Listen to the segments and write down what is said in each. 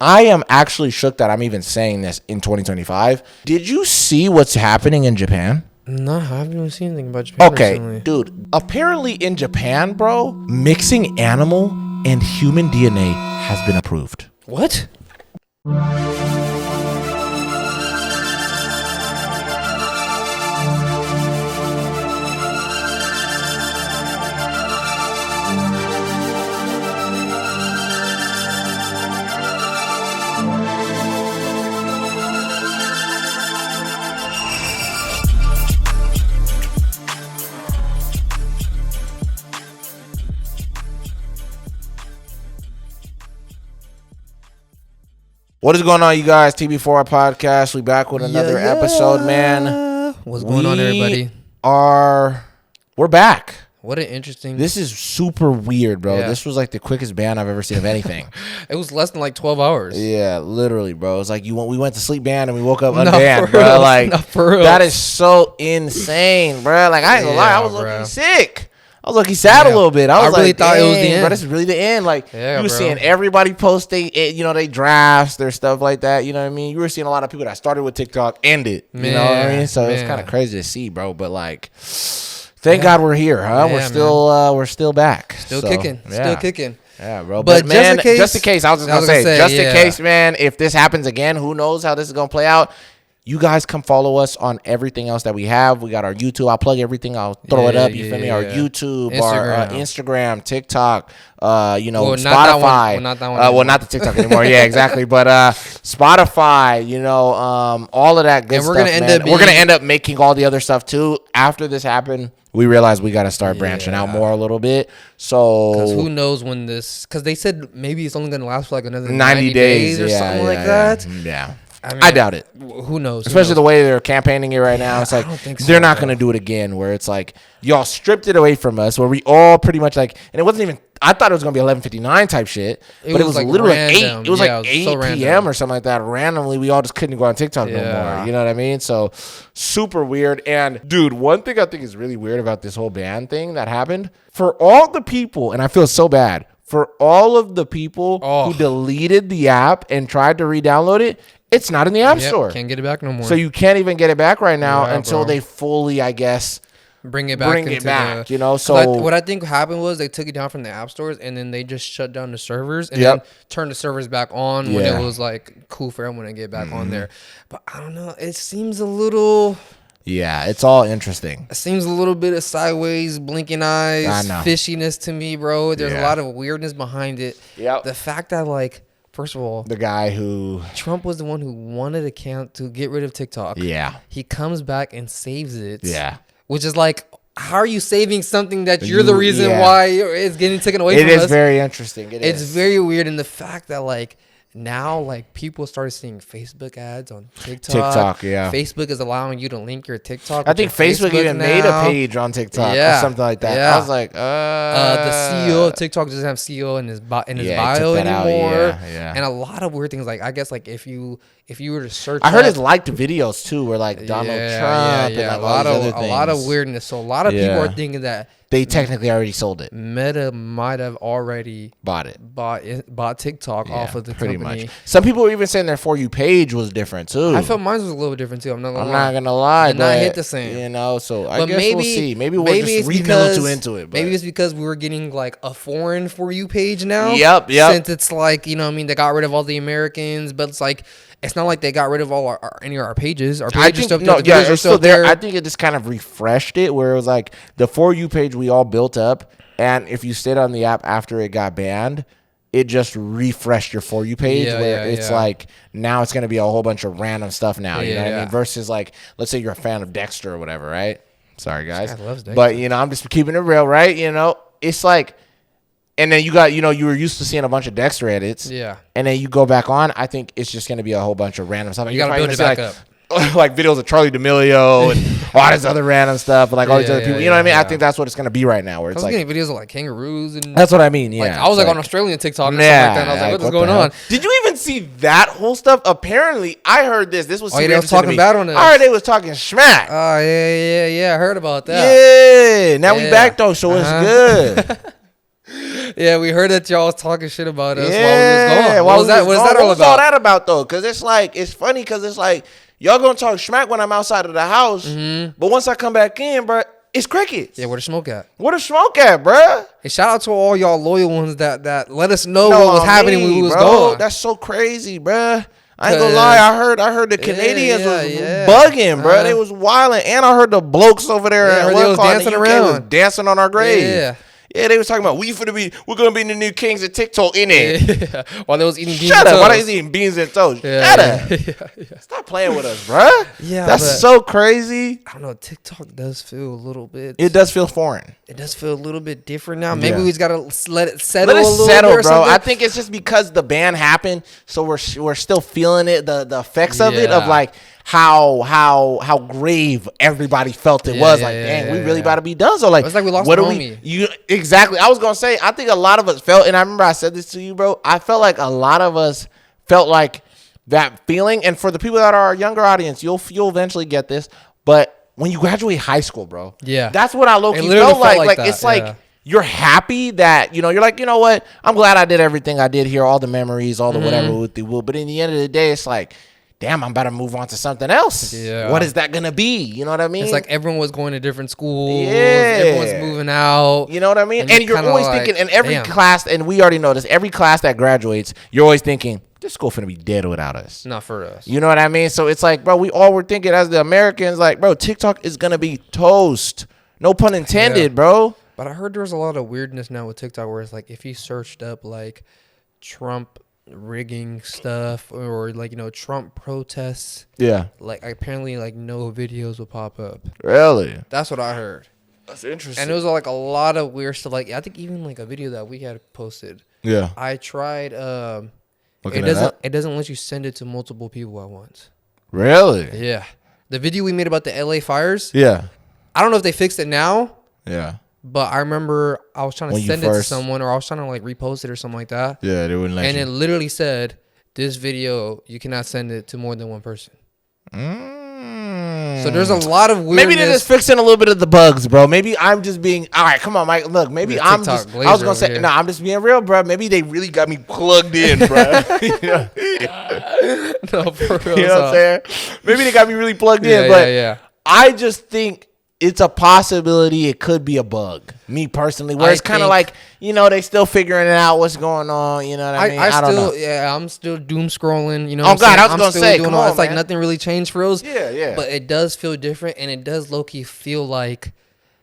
I am actually shook that I'm even saying this in 2025. Did you see what's happening in Japan? No, I haven't even seen anything about Japan recently. Dude. Apparently in Japan, bro, mixing animal and human DNA has been approved. What? What is going on, you guys? TB4 Podcast. We back with another episode, man. What's going on, everybody? We're back. What an interesting... This is super weird, bro. Yeah. This was like the quickest ban I've ever seen of anything. It was less than like 12 hours. Yeah, literally, bro. It's like we went to sleep banned and we woke up unbanned, bro. Like, for real. that is so insane, bro. Like, I ain't gonna lie. I was looking sick. I was lucky sad a little bit. I really thought it was the end. Bro, this is really the end. Like, yeah, you were seeing everybody post they drafts, their stuff like that. You know what I mean? You were seeing a lot of people that started with TikTok ended. You know what I mean? So it's kind of crazy to see, bro. But like, thank God we're here, huh? Yeah, we're still back. Still kicking. Yeah, bro. But man, just in case, I was just gonna say, in case, man, if this happens again, who knows how this is gonna play out. You guys come follow us on everything else that we have. We got our YouTube. I'll plug everything. I'll throw it up. You feel me? Our YouTube, our Instagram, TikTok, Spotify. Not that one. Well, not the TikTok anymore. Yeah, exactly. But Spotify, all of that good stuff. We're gonna end up making all the other stuff too. After this happened, we realized we got to start branching out more a little bit. So, because who knows when this? Because they said maybe it's only gonna last for like another 90 days or something like that. Yeah. I doubt it. Who knows? Especially the way they're campaigning it right now. It's like they're not going to do it again where it's like y'all stripped it away from us where we all pretty much like, and it wasn't even, I thought it was going to be 11:59 type shit, but it was like literally random. 8. It was like 8 p.m. or something like that. Randomly, we all just couldn't go on TikTok no more. You know what I mean? So super weird. And dude, one thing I think is really weird about this whole ban thing that happened for all the people, and I feel so bad for all of the people who deleted the app and tried to re-download it. It's not in the App Store. Can't get it back no more. So you can't even get it back right now until they fully, I guess, bring it back. So what I think happened was they took it down from the App Stores and then they just shut down the servers and then turned the servers back on when it was like cool for everyone to get back on there. But I don't know. It seems a little... Yeah, it's all interesting. It seems a little bit of sideways, blinking eyes, fishiness to me, bro. There's a lot of weirdness behind it. Yep. The fact that like... First of all, the guy who... Trump was the one who wanted to get rid of TikTok. Yeah. He comes back and saves it. Yeah. Which is like, how are you saving something that you're the reason why it's getting taken away from us? It is very interesting. It's very weird. And the fact that like, now like people started seeing Facebook ads on TikTok. Facebook is allowing you to link your TikTok. I think Facebook even made a page on TikTok or something like that. I was like, the CEO of TikTok doesn't have CEO in his bio anymore. And a lot of weird things. Like I guess like if you were to search, I heard his liked videos too, were like Donald Trump and like a lot of weirdness. So a lot of people are thinking that they technically already sold it. Meta might have already bought TikTok off of the pretty company. Much. Some people were even saying their For You page was different too. I felt mine was a little different too. I'm not gonna lie. Did not hit the same. So I guess we'll see. Maybe we'll just read a little too into it. But. Maybe it's because we were getting like a foreign For You page now. Yep. Since it's like, they got rid of all the Americans, but it's like, it's not like they got rid of all any of our pages. Our pages are still there. I think it just kind of refreshed it where it was like the For You page we all built up. And if you stayed on the app after it got banned, it just refreshed your For You page it's like now it's going to be a whole bunch of random stuff now. You know what I mean? Versus like, let's say you're a fan of Dexter or whatever, right? Sorry, guys. This guy loves Dexter. But, I'm just keeping it real, right? It's like... And then you got, you were used to seeing a bunch of Dexter edits. Yeah. And then you go back on, I think it's just going to be a whole bunch of random stuff. You got to build it back up. Like videos of Charlie D'Amelio and all this other random stuff, and like all these other people. You know what I mean? I think that's what it's going to be right now. Where it's like getting videos of like kangaroos and that's what I mean. Yeah, like, I was like on Australian TikTok or something like that. And I was like, what's going on? Did you even see that whole stuff? Apparently, I heard this. This was they was talking bad on it. I heard they was talking smack. Oh yeah. I heard about that. Yeah. Now we back though, so it's good. Yeah, we heard that y'all was talking shit about us while we was gone. What was that all about? What's all that about though? Because it's like, it's funny because it's like, y'all gonna talk smack when I'm outside of the house, but once I come back in, bro, it's crickets. Yeah, where the smoke at? Where the smoke at, bro? And shout out to all y'all loyal ones that let us know what was happening when we was gone. That's so crazy, bro. I ain't gonna lie. I heard the Canadians was bugging, bro. They was wilding, and I heard the blokes over there at one call dancing around, was dancing on our grave. Yeah, they was talking about we're gonna be the new kings of TikTok in it. Yeah. While they was eating beans Shut and up. toast. While they was eating beans and toast. Shut up. Stop playing with us, bro. Yeah, that's so crazy. I don't know. TikTok does feel a little bit. It does feel foreign. It does feel a little bit different now. Maybe we just gotta let it settle a little bit, bro. I think it's just because the ban happened, so we're still feeling it, the effects of it, of like how grave everybody felt it was. Like, dang, we really about to be done. So like, it's like we lost a homie. Exactly. I was gonna say, I think a lot of us felt, and I remember I said this to you, bro. I felt like a lot of us felt like that feeling. And for the people that are our younger audience, you'll eventually get this. But when you graduate high school, bro, that's what I low-key felt like. Like it's like you're happy that, you're like, you know what? I'm glad I did everything I did here, all the memories, all the whatever with the will. But in the end of the day, it's like, damn, I'm about to move on to something else. Yeah. What is that going to be? You know what I mean? It's like everyone was going to different schools. Yeah. Everyone's moving out. You know what I mean? And you're always thinking, in every class, and we already know this, every class that graduates, you're always thinking, this school finna be dead without us. Not for us. You know what I mean? So it's like, bro, we all were thinking as the Americans, like, bro, TikTok is going to be toast. No pun intended, bro. But I heard there's a lot of weirdness now with TikTok where it's like, if you searched up, like, Trump rigging stuff or like Trump protests, like apparently like no videos will pop up. Really? That's what I heard. That's interesting. And it was like a lot of weird stuff. Like I think even like a video that we had posted. Yeah. I tried. It doesn't let you send it to multiple people at once. Really? Yeah. The video we made about the LA fires. Yeah. I don't know if they fixed it now. Yeah. But I remember I was trying to send it to someone, or I was trying to like repost it or something like that. Yeah, they wouldn't let you. And it literally said, this video, you cannot send it to more than one person. So there's a lot of weirdness. Maybe they're just fixing a little bit of the bugs, bro. Maybe I'm just being, all right, come on, Mike. Look, maybe I'm just, I was going to say, no, I'm just being real, bro. Maybe they really got me plugged in, bro. No, for real. You know what I'm saying? Maybe they got me really plugged in, but I just think it's a possibility it could be a bug. Me personally, where it's kind of like, they still figuring it out what's going on. You know what I mean? I don't know. Yeah, I'm still doom scrolling. You know. Oh God, I was gonna say, come on, it's like nothing really changed for us. Yeah. But it does feel different, and it does low key feel like.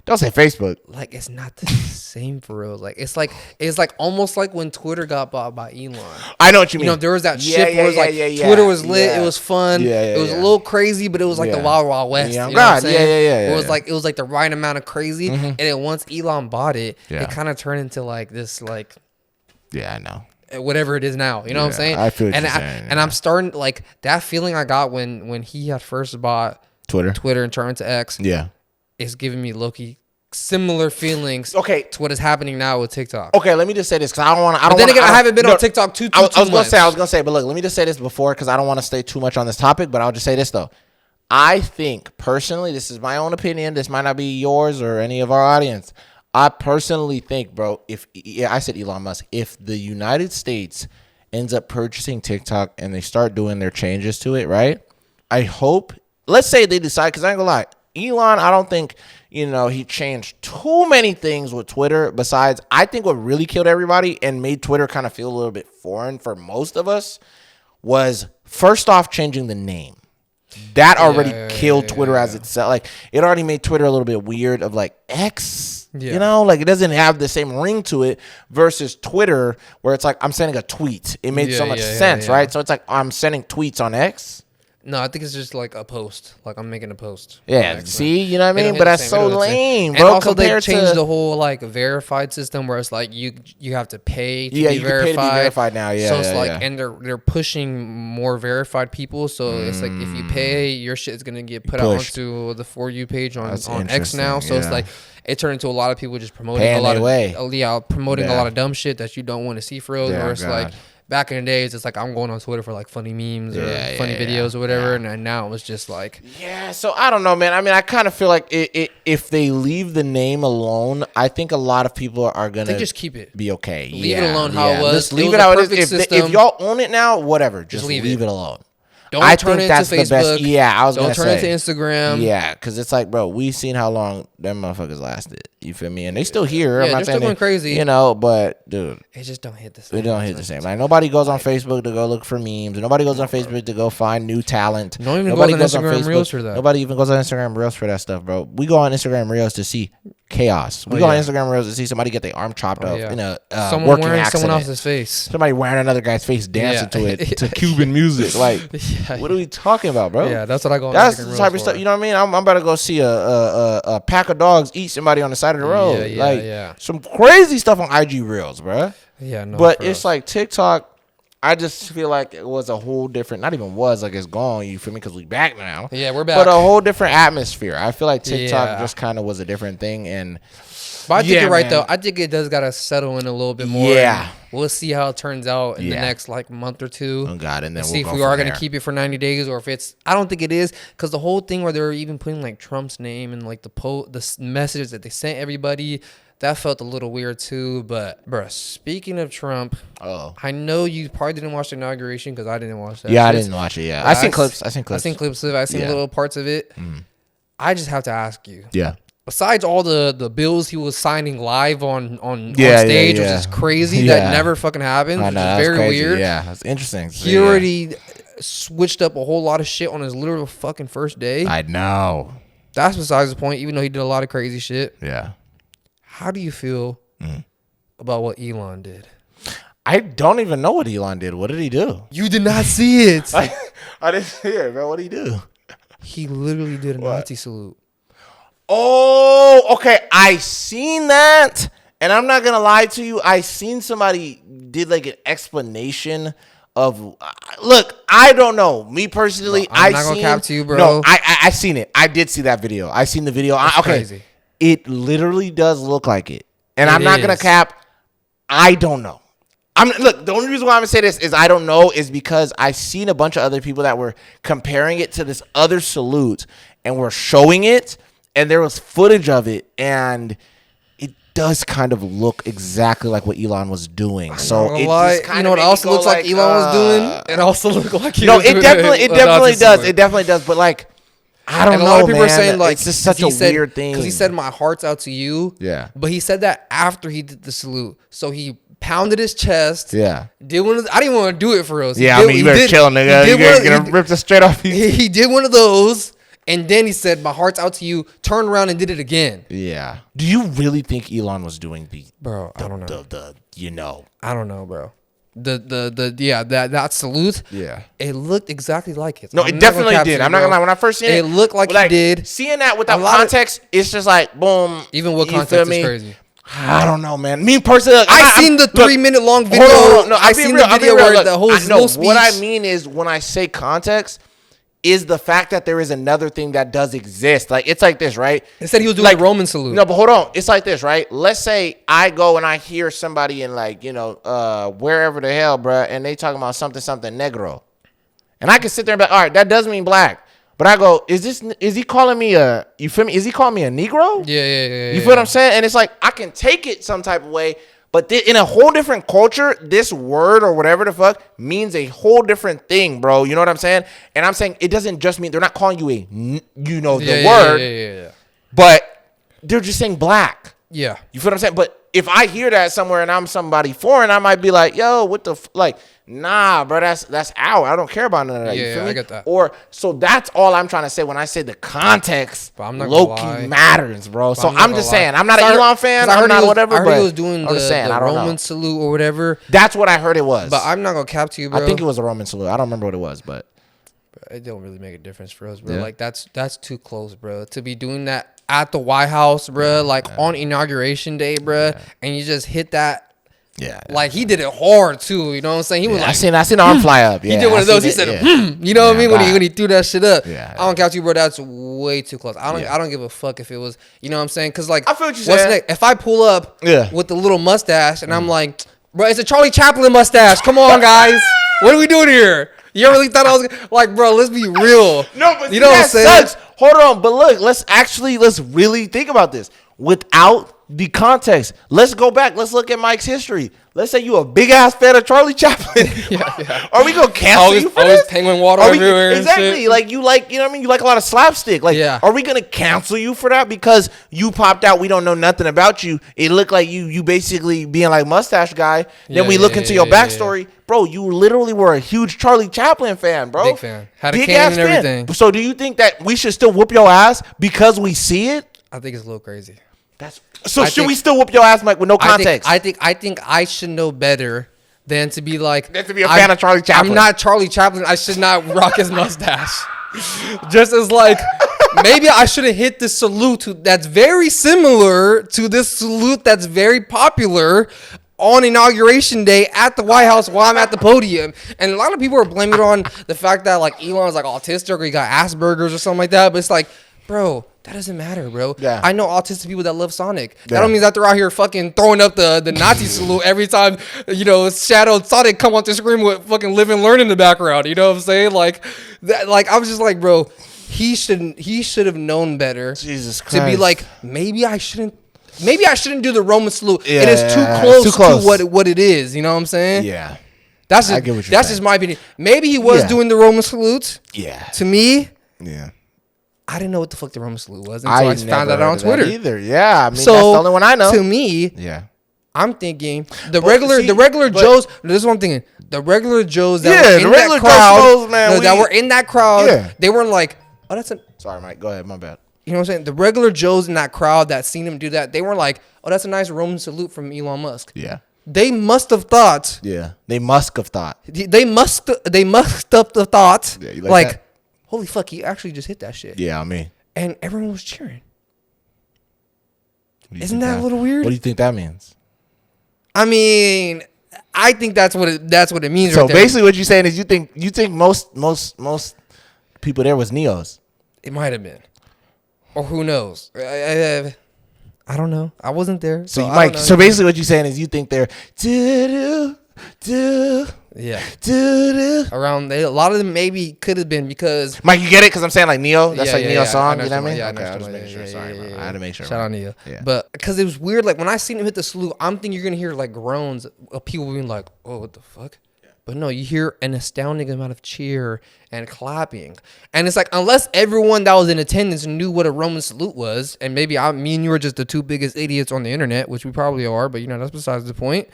Don't say Facebook. Like it's not the same for real. Like it's like almost like when Twitter got bought by Elon. I know what you mean. There was that shit where it was like Twitter was lit. It was fun. It was a little crazy, but it was like the Wild Wild West. Yeah, you know what I'm saying? It was like the right amount of crazy. And then once Elon bought it, it kind of turned into like this like. Yeah, I know. Whatever it is now, you know what I'm saying? I feel what you're saying. And I'm starting like that feeling I got when he had first bought Twitter and turned to X. Yeah, it's giving me low-key similar feelings. Okay, to what is happening now with TikTok. Okay, let me just say this because I don't want to. Then again, I haven't been on TikTok too much. I was gonna say, but look, let me just say this before because I don't want to stay too much on this topic. But I'll just say this though. I think personally, this is my own opinion. This might not be yours or any of our audience. I personally think, bro, I said Elon Musk, if the United States ends up purchasing TikTok and they start doing their changes to it, right? I hope, let's say they decide, because I ain't gonna lie, Elon, I don't think, he changed too many things with Twitter. Besides, I think what really killed everybody and made Twitter kind of feel a little bit foreign for most of us was first off changing the name. That already killed Twitter as itself. Like, it already made Twitter a little bit weird of like X. Yeah. Like it doesn't have the same ring to it versus Twitter where it's like I'm sending a tweet. It made so much sense, right? So it's like I'm sending tweets on X. No, I think it's just like a post. Like I'm making a post. Yeah, see, you know what I mean? But that's so lame, bro. And also they changed the whole like verified system where it's like you have to pay to be verified. Pay to be verified now, yeah. So it's and they're pushing more verified people. So it's like if you pay, your shit is gonna get put out onto the For You page on X now. So it's like it turned into a lot of people just promoting a lot of dumb shit that you don't want to see for real. Where it's like back in the days, it's like I'm going on Twitter for like funny memes or funny videos or whatever, and now it was just like So I don't know, man. I mean, I kind of feel like if they leave the name alone, I think a lot of people are gonna just keep it, be okay. Leave it alone how it was. Just leave it how it is. If y'all own it now, whatever, just leave it alone. Don't turn it into Facebook. The best. Yeah, I was gonna say. Don't turn it to Instagram. Yeah, because it's like, bro, we seen how long them motherfuckers lasted. You feel me? And they still here. Yeah, I'm not they're still going crazy. You know, but dude, it just don't hit the same. It don't hit the same. Like nobody goes on Facebook to go look for memes. Nobody goes on Facebook to go find new talent. Nobody goes on Instagram Reels for that. Nobody even goes on Instagram Reels for that stuff, bro. We go on Instagram Reels to see chaos. We go on Instagram Reels to see somebody get their arm chopped off in a someone working wearing accident. someone else's face. Somebody wearing another guy's face dancing to it to Cuban music. Like, what are we talking about, bro? Yeah, that's what I go on That's Instagram the type of stuff. You know what I mean? I'm about to go see a pack of dogs eat somebody on the side of the road. Some crazy stuff on IG Reels, bro. Yeah, no. But it's like TikTok. I just feel like it was a whole different, not even was, like it's gone, you feel me? Because we back now. Yeah, we're back. But a whole different atmosphere. I feel like TikTok just kind of was a different thing. But I think you're right, though. I think it does got to settle in a little bit more. Yeah. We'll see how it turns out in the next like month or two. Oh, God. And then see if we are going to keep it for 90 days or if it's, I don't think it is. Because the whole thing where they're even putting like Trump's name and like the messages that they sent everybody, that felt a little weird too. But, bro, speaking of Trump, I know you probably didn't watch the inauguration because I didn't watch that. Yeah, I didn't watch it. Yeah, I seen clips. I seen clips of it. I seen little parts of it. I just have to ask you. Yeah. Besides all the bills he was signing live on stage, which is crazy. That never fucking happens. Which is very weird. Yeah, that's interesting. He already switched up a whole lot of shit on his literal fucking first day. I know. That's besides the point, even though he did a lot of crazy shit. Yeah. How do you feel about what Elon did? I don't even know what Elon did. What did he do? You did not see it. I didn't see it, bro. What did he do? He literally did a Nazi salute. Oh, okay. I seen that. And I'm not going to lie to you. I seen somebody did like an explanation of, look, I don't know. Me personally, I'm not going to cap to you, bro. No, I seen it. I did see that video. I seen the video. Okay. Crazy. It literally does look like it. And I'm not going to cap. I don't know. Look, the only reason why I'm going to say this is I don't know is because I've seen a bunch of other people that were comparing it to this other salute and were showing it. And there was footage of it, and it does kind of look exactly like what Elon was doing. So it just kind you know what also looks like Elon was doing? It also looked like he was doing it definitely does. It definitely does. But like, I don't know, man. A lot of people are saying like it's just such a weird thing because he said my heart's out to you. Yeah. But he said that after he did the salute, so he pounded his chest. Yeah. Did one of I didn't want to do it for us. Yeah, I mean, you better chill, nigga. You're gonna rip this straight off. He did one of those. And then he said, my heart's out to you, turned around and did it again. Yeah. Do you really think Elon was doing Bro, I don't know. I don't know, bro. That salute. Yeah. It looked exactly like it. No, it definitely did. I'm not gonna lie. When I first seen it, it looked like he did. Seeing that without context, it's just like, boom. Even with context is crazy. I don't know, man. Me personally, I seen the 3-minute long video. No, I seen the video where the whole speech. What I mean is when I say context, is the fact that there is another thing that does exist. Like, it's like this, right? It said he was doing a Roman salute. No, but hold on. It's like this, right? Let's say I go and I hear somebody in like, wherever the hell, bruh, and they talking about something negro. And I can sit there and be like, all right, that does mean black. But I go, is he calling me you feel me? Is he calling me a Negro? Yeah. You feel what I'm saying? And it's like, I can take it some type of way. But in a whole different culture, this word or whatever the fuck means a whole different thing, bro. You know what I'm saying? And I'm saying it doesn't just mean they're not calling you the word. Yeah. But they're just saying black. Yeah. You feel what I'm saying? But if I hear that somewhere and I'm somebody foreign, I might be like, yo, what the nah, bro, that's out. I don't care about none of that. You feel me? I get that. Or so that's all I'm trying to say when I say the context. But I'm not low-key matters, bro. So I'm just saying, I'm not an Elon fan. I'm not whatever. I heard he was doing the Roman salute or whatever. That's what I heard it was. But I'm not gonna cap to you, bro. I think it was a Roman salute. I don't remember what it was, but it don't really make a difference for us, bro. Yeah. Like that's too close, bro. To be doing that at the White House, bro, on Inauguration Day, bro, and you just hit that. Yeah, like he did it hard too. You know what I'm saying? He was I seen the arm fly up. Yeah, he did one of those. He said, you know what I mean? When he threw that shit up. Yeah, I don't count you, bro. That's way too close. I don't give a fuck if it was. You know what I'm saying? Because like, I feel what you're saying. If I pull up with the little mustache and I'm like, Bro, it's a Charlie Chaplin mustache. Come on, guys. What are we doing here? You ever really thought I was like, bro, let's be real. No, but you know what I'm saying? Sucks. Hold on, but look, let's really think about this. Without the context, let's go back. Let's look at Mike's history. Let's say you a big ass fan of Charlie Chaplin. Yeah. Are we gonna cancel you for this? Penguin water everywhere. Exactly. Like you like, you know what I mean? You like a lot of slapstick. Like, are we gonna cancel you for that because you popped out? We don't know nothing about you. It looked like you basically being like mustache guy. Then we look into your backstory, bro. You literally were a huge Charlie Chaplin fan, bro. Big fan. Had a can and everything. So do you think that we should still whoop your ass because we see it? I think it's a little crazy. Should we still whoop your ass, Mike, with no context? I think I should know better than to be like. Than to be a fan of Charlie Chaplin. I'm not Charlie Chaplin. I should not rock his mustache. Just as like, maybe I should have hit this salute that's very similar to this salute that's very popular on Inauguration Day at the White House while I'm at the podium. And a lot of people are blaming it on the fact that like Elon's like autistic or he got Asperger's or something like that. But it's like, bro, that doesn't matter, bro. Yeah. I know autistic people that love Sonic. Yeah. That don't mean that they're out here fucking throwing up the Nazi salute every time, you know, Shadow Sonic come on the screen with fucking Live and Learn in the background. You know what I'm saying? Like, that, like I was just like, bro, he should have known better. Jesus Christ. To be like, maybe I shouldn't do the Roman salute. Yeah, it is too close to what it is. You know what I'm saying? Yeah. That's just my opinion. Maybe he was doing the Roman salutes. Yeah. To me. Yeah. I didn't know what the fuck the Roman salute was until I found out on Twitter. Either, yeah. I mean, so, that's the only one I know. To me, yeah, I'm thinking the regular Joes. This is what I'm thinking. The regular Joes that were in that crowd, that were in that crowd, they weren't like, oh, that's a. Sorry, Mike. Go ahead. My bad. You know what I'm saying? The regular Joes in that crowd that seen him do that, they weren't like, oh, that's a nice Roman salute from Elon Musk. Yeah. They must have thought. Yeah. They must have thought. They must have thought. Yeah, you like that? Holy fuck, he actually just hit that shit. Yeah, I mean. And everyone was cheering. Isn't that a little weird? What do you think that means? I mean, I think that's what it means. So basically, what you're saying is you think most people there was Neos. It might have been, or who knows? I don't know. I wasn't there. So Mike. So basically, what you're saying is you think they're yeah. Around a lot of them maybe could have been because Mike, you get it? Because I'm saying like Neo. That's like Neo's song. You know what I mean? Yeah, okay, I was making sure. Sorry, man. I had to make sure. Shout out Neo. Yeah. But because it was weird, like when I seen him hit the salute, I'm thinking you're gonna hear like groans of people being like, "Oh, what the fuck." But no, you hear an astounding amount of cheer and clapping. And it's like, unless everyone that was in attendance knew what a Roman salute was, and maybe me and you are just the two biggest idiots on the internet, which we probably are, but you know, that's besides the point.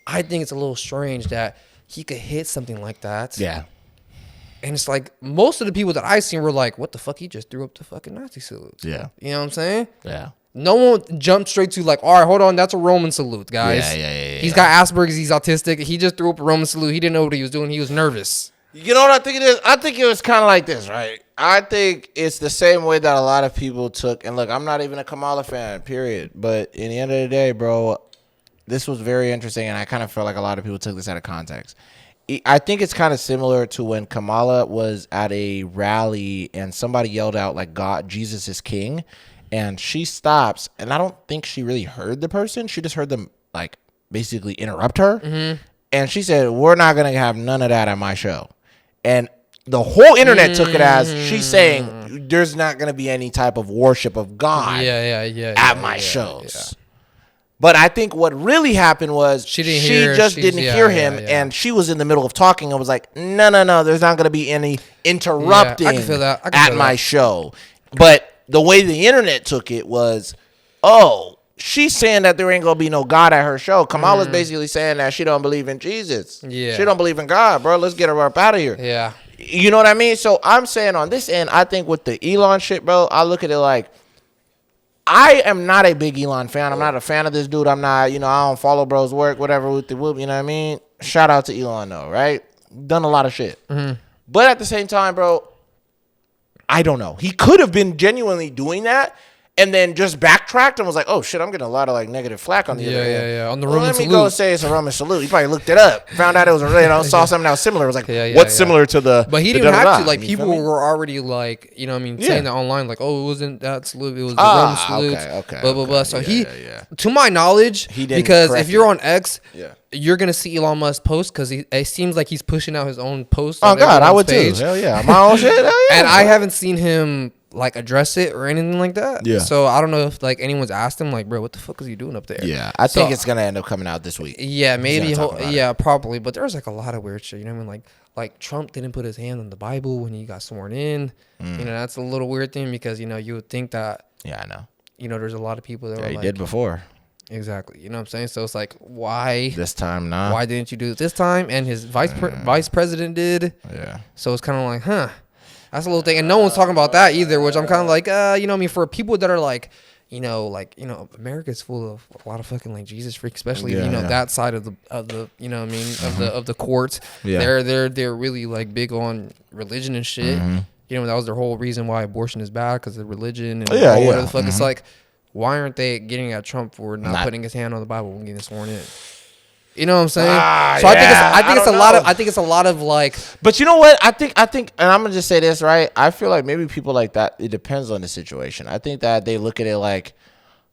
I think it's a little strange that he could hit something like that. Yeah. And it's like, most of the people that I seen were like, what the fuck? He just threw up the fucking Nazi salute. Yeah. You know what I'm saying? Yeah. No one jumped straight to like, all right, hold on, that's a Roman salute, guys. Yeah. He's got Asperger's, he's autistic. He just threw up a Roman salute. He didn't know what he was doing. He was nervous. You know what I think it is? I think it was kind of like this, right? I think it's the same way that a lot of people took, and look, I'm not even a Kamala fan, period. But in the end of the day, bro, this was very interesting, and I kind of felt like a lot of people took this out of context. I think it's kind of similar to when Kamala was at a rally and somebody yelled out like God, Jesus is king. And she stops, and I don't think she really heard the person. She just heard them, like, basically interrupt her. Mm-hmm. And she said, we're not going to have none of that at my show. And the whole internet took it as she's saying there's not going to be any type of worship of God at my shows. Yeah. But I think what really happened was she just didn't hear him, and she was in the middle of talking and was like, no, there's not going to be any interrupting at my show. But the way the internet took it was, oh, she's saying that there ain't gonna be no God at her show. Kamala's basically saying that she don't believe in Jesus. Yeah. She don't believe in God, bro. Let's get her up out of here. Yeah. You know what I mean? So I'm saying on this end, I think with the Elon shit, bro, I look at it like, I am not a big Elon fan. I'm not a fan of this dude. I'm not, I don't follow bro's work, whatever, with the whoop, you know what I mean? Shout out to Elon though, right? Done a lot of shit. Mm-hmm. But at the same time, bro, I don't know. He could have been genuinely doing that and then just backtracked and was like, oh, shit, I'm getting a lot of, like, negative flack on the other end. Yeah. On the Roman salute. Let me go say it's a Roman salute. He probably looked it up. Found out it was a saw something that was similar. It was like, what's similar to the... But he didn't have to. Like, people were already, like, saying that online. Like, oh, it wasn't that salute. It was the Roman salute. Okay. Blah, blah, blah. So to my knowledge, he didn't, because if you're on X... you're gonna see Elon Musk post because it seems like he's pushing out his own posts. Oh God, I would page. Too. Hell yeah, my own shit. Hell yeah. And I haven't seen him like address it or anything like that. Yeah. So I don't know if like anyone's asked him like, bro, what the fuck is he doing up there? Yeah, I think it's gonna end up coming out this week. Yeah, maybe. Probably. But there's like a lot of weird shit. You know what I mean? Like Trump didn't put his hand on the Bible when he got sworn in. You know, that's a little weird thing because you know you would think that. Yeah, I know. You know, there's a lot of people that he did before. Exactly. You know what I'm saying? So it's like, why this time not? Why didn't you do it this time? And his vice president did. Yeah. So it's kind of like, that's a little thing. And no one's talking about that either, which I'm kind of like, you know what I mean? For people that are like, America's full of a lot of fucking like Jesus freaks, especially that side of the you know what I mean of the courts. Yeah. They're really like big on religion and shit. You know, that was their whole reason why abortion is bad because of religion and whatever the fuck. It's like, why aren't they getting at Trump for not putting his hand on the Bible when getting sworn in? You know what I'm saying? So I think it's a lot of like. But you know what? I think, and I'm gonna just say this, right? I feel like maybe people like that. It depends on the situation. I think that they look at it like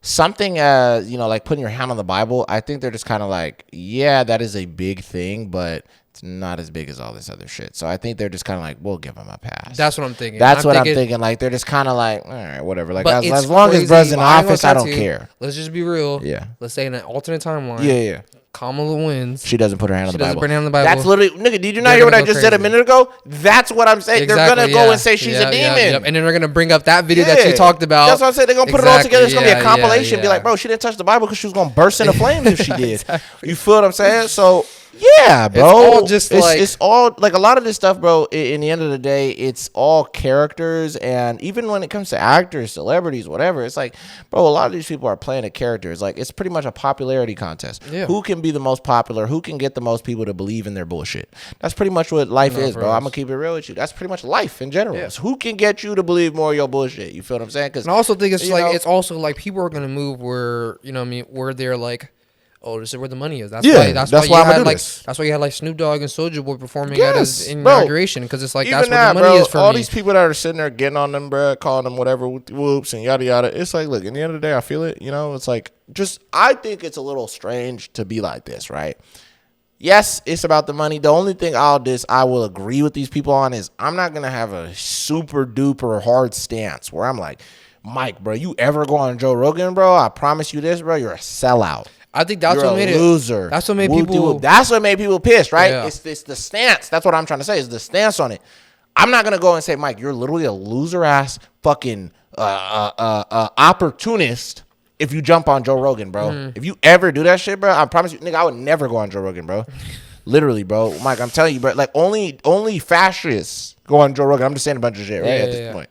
something as like putting your hand on the Bible. I think they're just kind of like, yeah, that is a big thing, but it's not as big as all this other shit. So I think they're just kind of like, we'll give him a pass. That's what I'm thinking. I'm thinking. Like they're just kind of like, all right, whatever. Like as long as bro's in office, I don't care. Let's just be real. Yeah. Let's say in an alternate timeline. Yeah. Kamala wins. She doesn't put her hand on the Bible. That's literally, nigga, did you not hear what I just said a minute ago? That's what I'm saying. Exactly, they're going to go and say she's a demon. And then they're going to bring up that video that she talked about. That's what I'm saying. They're going to put it all together. It's going to be a compilation. Be like, bro, she didn't touch the Bible because she was going to burst into flames if she did. You feel what I'm saying? So, yeah, bro. It's all like a lot of this stuff, bro. In the end of the day, it's all characters. And even when it comes to actors, celebrities, whatever, it's like, bro, a lot of these people are playing a character. It's like, it's pretty much a popularity contest. Yeah. Who can be the most popular? Who can get the most people to believe in their bullshit? That's pretty much what life is, bro. I'm going to keep it real with you. That's pretty much life in general. Yeah. Who can get you to believe more of your bullshit? You feel what I'm saying? And I also think it's like, it's also like people are going to move where, you know what I mean, where they're like, oh, this is where the money is. That's why you had like Snoop Dogg and Soulja Boy performing at his inauguration because it's like even that's where the money is for all these people that are sitting there getting on them, bro, calling them whatever whoops and yada yada. It's like, look, in the end of the day, I feel it. You know, it's like I think it's a little strange to be like this, right? Yes, it's about the money. The only thing I will agree with these people on is I'm not gonna have a super duper hard stance where I'm like, Mike, bro, you ever go on Joe Rogan, bro? I promise you this, bro, you're a sellout. I think that's what made it loser. That's what made people. That's what made people pissed, right? Yeah. It's the stance. That's what I'm trying to say. Is the stance on it. I'm not gonna go and say, Mike, you're literally a loser ass fucking opportunist if you jump on Joe Rogan, bro. If you ever do that shit, bro, I promise you, nigga, I would never go on Joe Rogan, bro. Literally, bro. Mike, I'm telling you, bro. Like only fascists go on Joe Rogan. I'm just saying a bunch of shit, right? At this point.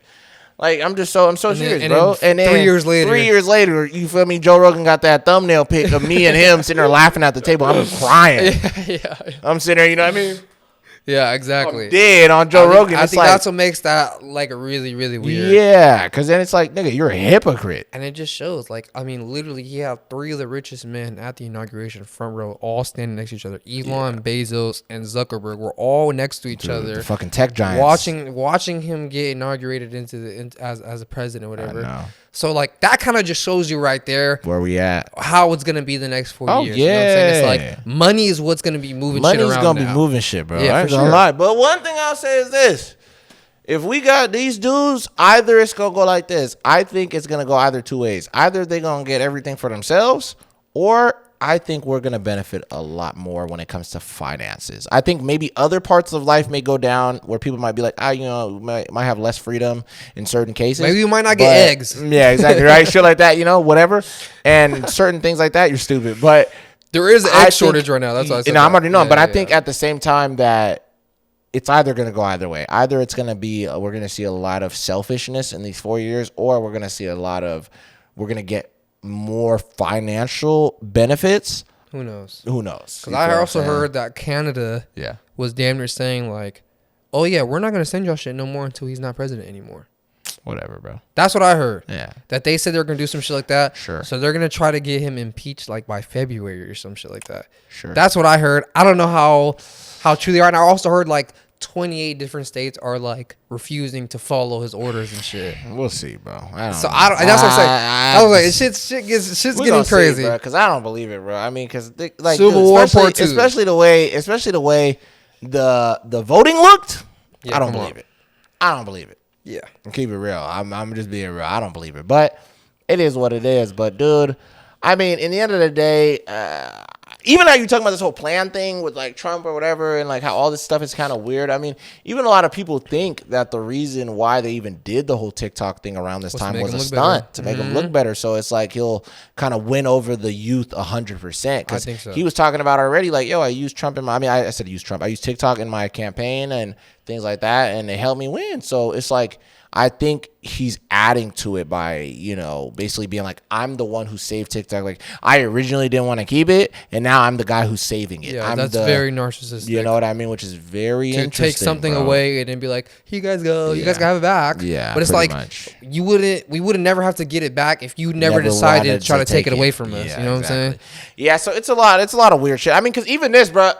Like, I'm so serious, bro. And then 3 years later, you feel me? Joe Rogan got that thumbnail pic of me and him sitting there laughing at the table. I'm crying. Yeah. I'm sitting there, you know what I mean? Yeah, exactly. I'm dead on Joe Rogan. I think that's what makes that like really, really weird. Yeah, because then it's like, nigga, you're a hypocrite. And it just shows, like, I mean, literally, he had 3 of the richest men at the inauguration, front row, all standing next to each other. Elon, Bezos, and Zuckerberg were all next to each other. The fucking tech giants. Watching him get inaugurated as a president or whatever. I know. So, like, that kind of just shows you right there where we at, how it's going to be the next 4 years. Yeah. You know what I'm saying? It's like, money is what's going to be moving shit around. Money's going to be moving shit, bro. Yeah, I ain't gonna lie. But one thing I'll say is this. If we got these dudes, either it's going to go like this. I think it's going to go either two ways. Either they're going to get everything for themselves, or I think we're going to benefit a lot more when it comes to finances. I think maybe other parts of life may go down where people might be like, might have less freedom in certain cases. Maybe you might not get eggs. Yeah, exactly. Right. Shit like that, whatever. And certain things like that, you're stupid. But there is an egg shortage right now. That's why I said I'm already knowing. But I think at the same time that it's either going to go either way. Either it's going to be, we're going to see a lot of selfishness in these 4 years, or we're going to see we're going to get more financial benefits. Who knows? Because I also heard that Canada was damn near saying like, oh yeah, we're not going to send y'all shit no more until he's not president anymore. Whatever, bro. That's what I heard. Yeah. That they said they're going to do some shit like that. Sure. So they're going to try to get him impeached like by February or some shit like that. Sure. That's what I heard. I don't know how true they are. And I also heard like 28 different states are like refusing to follow his orders and shit. We'll see, bro. That's what I'm saying. I was like, shit's getting crazy, bro. Because I don't believe it, bro. I mean, because like Civil War Part 2, especially the way the voting looked. Yeah, I don't believe it. I don't believe it. Yeah, keep it real. I'm just being real. I don't believe it, but it is what it is. But dude, I mean, in the end of the day, even how you talking about this whole plan thing with like Trump or whatever, and like how all this stuff is kind of weird. I mean, even a lot of people think that the reason why they even did the whole TikTok thing around this time was a stunt to make him look better. So it's like he'll kind of win over the youth 100%. Because he was talking about already, like, yo, I used Trump in my. I mean, I said use Trump. I used TikTok in my campaign and things like that, and it helped me win. So it's like, I think he's adding to it by, basically being like, I'm the one who saved TikTok. Like, I originally didn't want to keep it, and now I'm the guy who's saving it. Yeah, that's very narcissistic. You know what I mean? Which is very interesting. To take something away and then be like, here you guys go. You guys can have it back. Yeah, but it's like, we would never have to get it back if you never decided to try to take it away from us. Yeah, you know what I'm saying? Yeah, so it's a lot of weird shit. I mean, because even this, bro,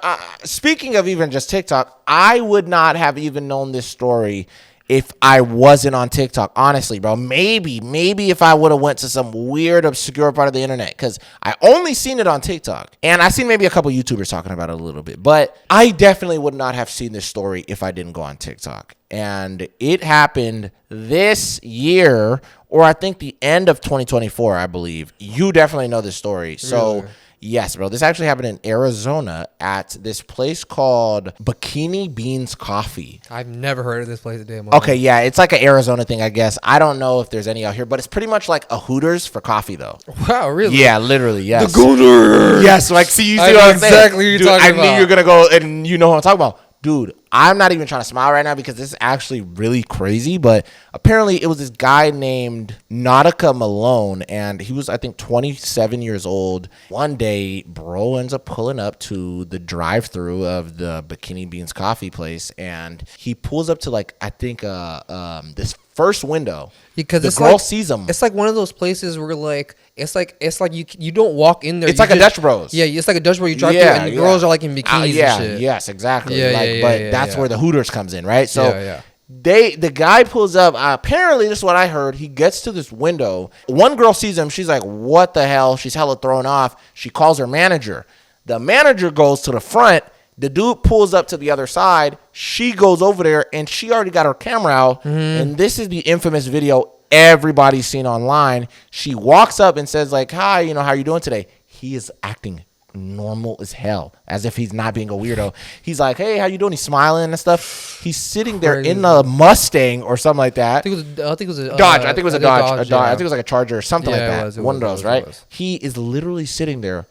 speaking of even just TikTok, I would not have even known this story if I wasn't on TikTok, honestly, bro. Maybe if I would have went to some weird, obscure part of the internet, because I only seen it on TikTok. And I seen maybe a couple YouTubers talking about it a little bit. But I definitely would not have seen this story if I didn't go on TikTok. And it happened this year, or I think the end of 2024, I believe. You definitely know this story. So... Really? Yes, bro. This actually happened in Arizona at this place called Bikini Beans Coffee. I've never heard of this place a day in my life. Okay, yeah. It's like an Arizona thing, I guess. I don't know if there's any out here, but it's pretty much like a Hooters for coffee, though. Wow, really? Yeah, literally, yes. The Gooner! Yes, like, see, you see what I'm saying? Exactly what you're talking about. I knew you were going to go, and you know what I'm talking about. Dude, I'm not even trying to smile right now because this is actually really crazy, but apparently it was this guy named Nautica Malone, and he was, I think, 27 years old. One day, bro ends up pulling up to the drive-thru of the Bikini Beans coffee place, and he pulls up to, like, I think this first window. Because the girl sees him. It's like one of those places where like it's like you don't walk in there. It's like a Dutch Bros. Yeah, it's like a Dutch Bros. You drive through and the girls are like in bikinis and shit. Yes, exactly. Yeah, but that's where the Hooters comes in, right? So yeah. the guy pulls up. Apparently, this is what I heard. He gets to this window. One girl sees him. She's like, "What the hell?" She's hella thrown off. She calls her manager. The manager goes to the front. The dude pulls up to the other side. She goes over there, and she already got her camera out. Mm-hmm. And this is the infamous video everybody's seen online. She walks up and says, like, "Hi, how you doing today?" He is acting normal as hell, as if he's not being a weirdo. He's like, "Hey, how you doing?" He's smiling and stuff. He's sitting there in a Mustang or something like that. I think it was a Dodge. I think it was a Dodge. I think it was like a Charger or something like that. One of those, right? He is literally sitting there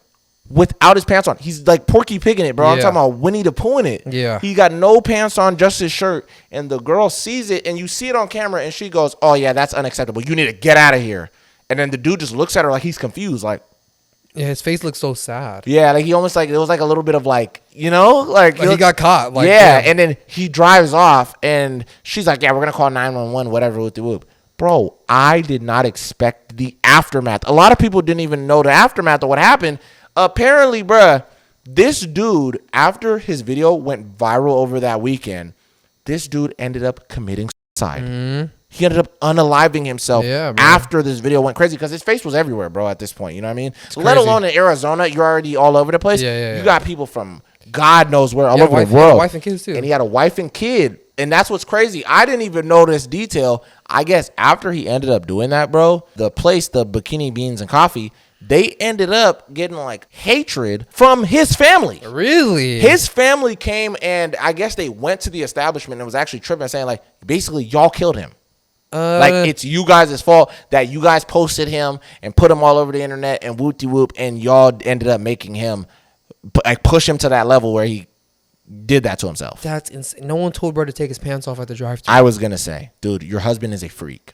without his pants on. He's like Porky Pigging it, bro. I'm talking about Winnie the Pooh in it. Yeah. He got no pants on, just his shirt. And the girl sees it, and you see it on camera, and she goes, "Oh, yeah, that's unacceptable. You need to get out of here." And then the dude just looks at her like he's confused. Like, yeah, his face looks so sad. Yeah, like he almost like, it was like a little bit of like, like he got caught. Like, yeah, and then he drives off, and she's like, "Yeah, we're going to call 911, whatever, with the whoop." Bro, I did not expect the aftermath. A lot of people didn't even know the aftermath of what happened. Apparently, bruh, this dude, after his video went viral over that weekend, this dude ended up committing suicide. Mm-hmm. He ended up unaliving himself after this video went crazy because his face was everywhere, bro, at this point. You know what I mean? Let alone in Arizona, you're already all over the place. You got people from God knows where, all over the world. He had a wife and kids, too. And he had a wife and kid. And that's what's crazy. I didn't even know this detail. I guess after he ended up doing that, bro, the place, the Bikini Beans and Coffee, they ended up getting like hatred from his family. Really? His family came, and I guess they went to the establishment and was actually tripping, saying like, basically, y'all killed him. Like, it's you guys' fault that you guys posted him and put him all over the internet and whoop-de-whoop, and y'all ended up making him, like, push him to that level where he did that to himself. That's insane. No one told bro to take his pants off at the drive-thru. I was gonna say, dude, your husband is a freak.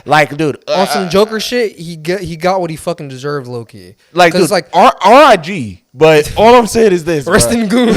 Like, dude, on some Joker shit, he got what he fucking deserved, low key. Like, dude, like RIG. But all I'm saying is this: rest in goon.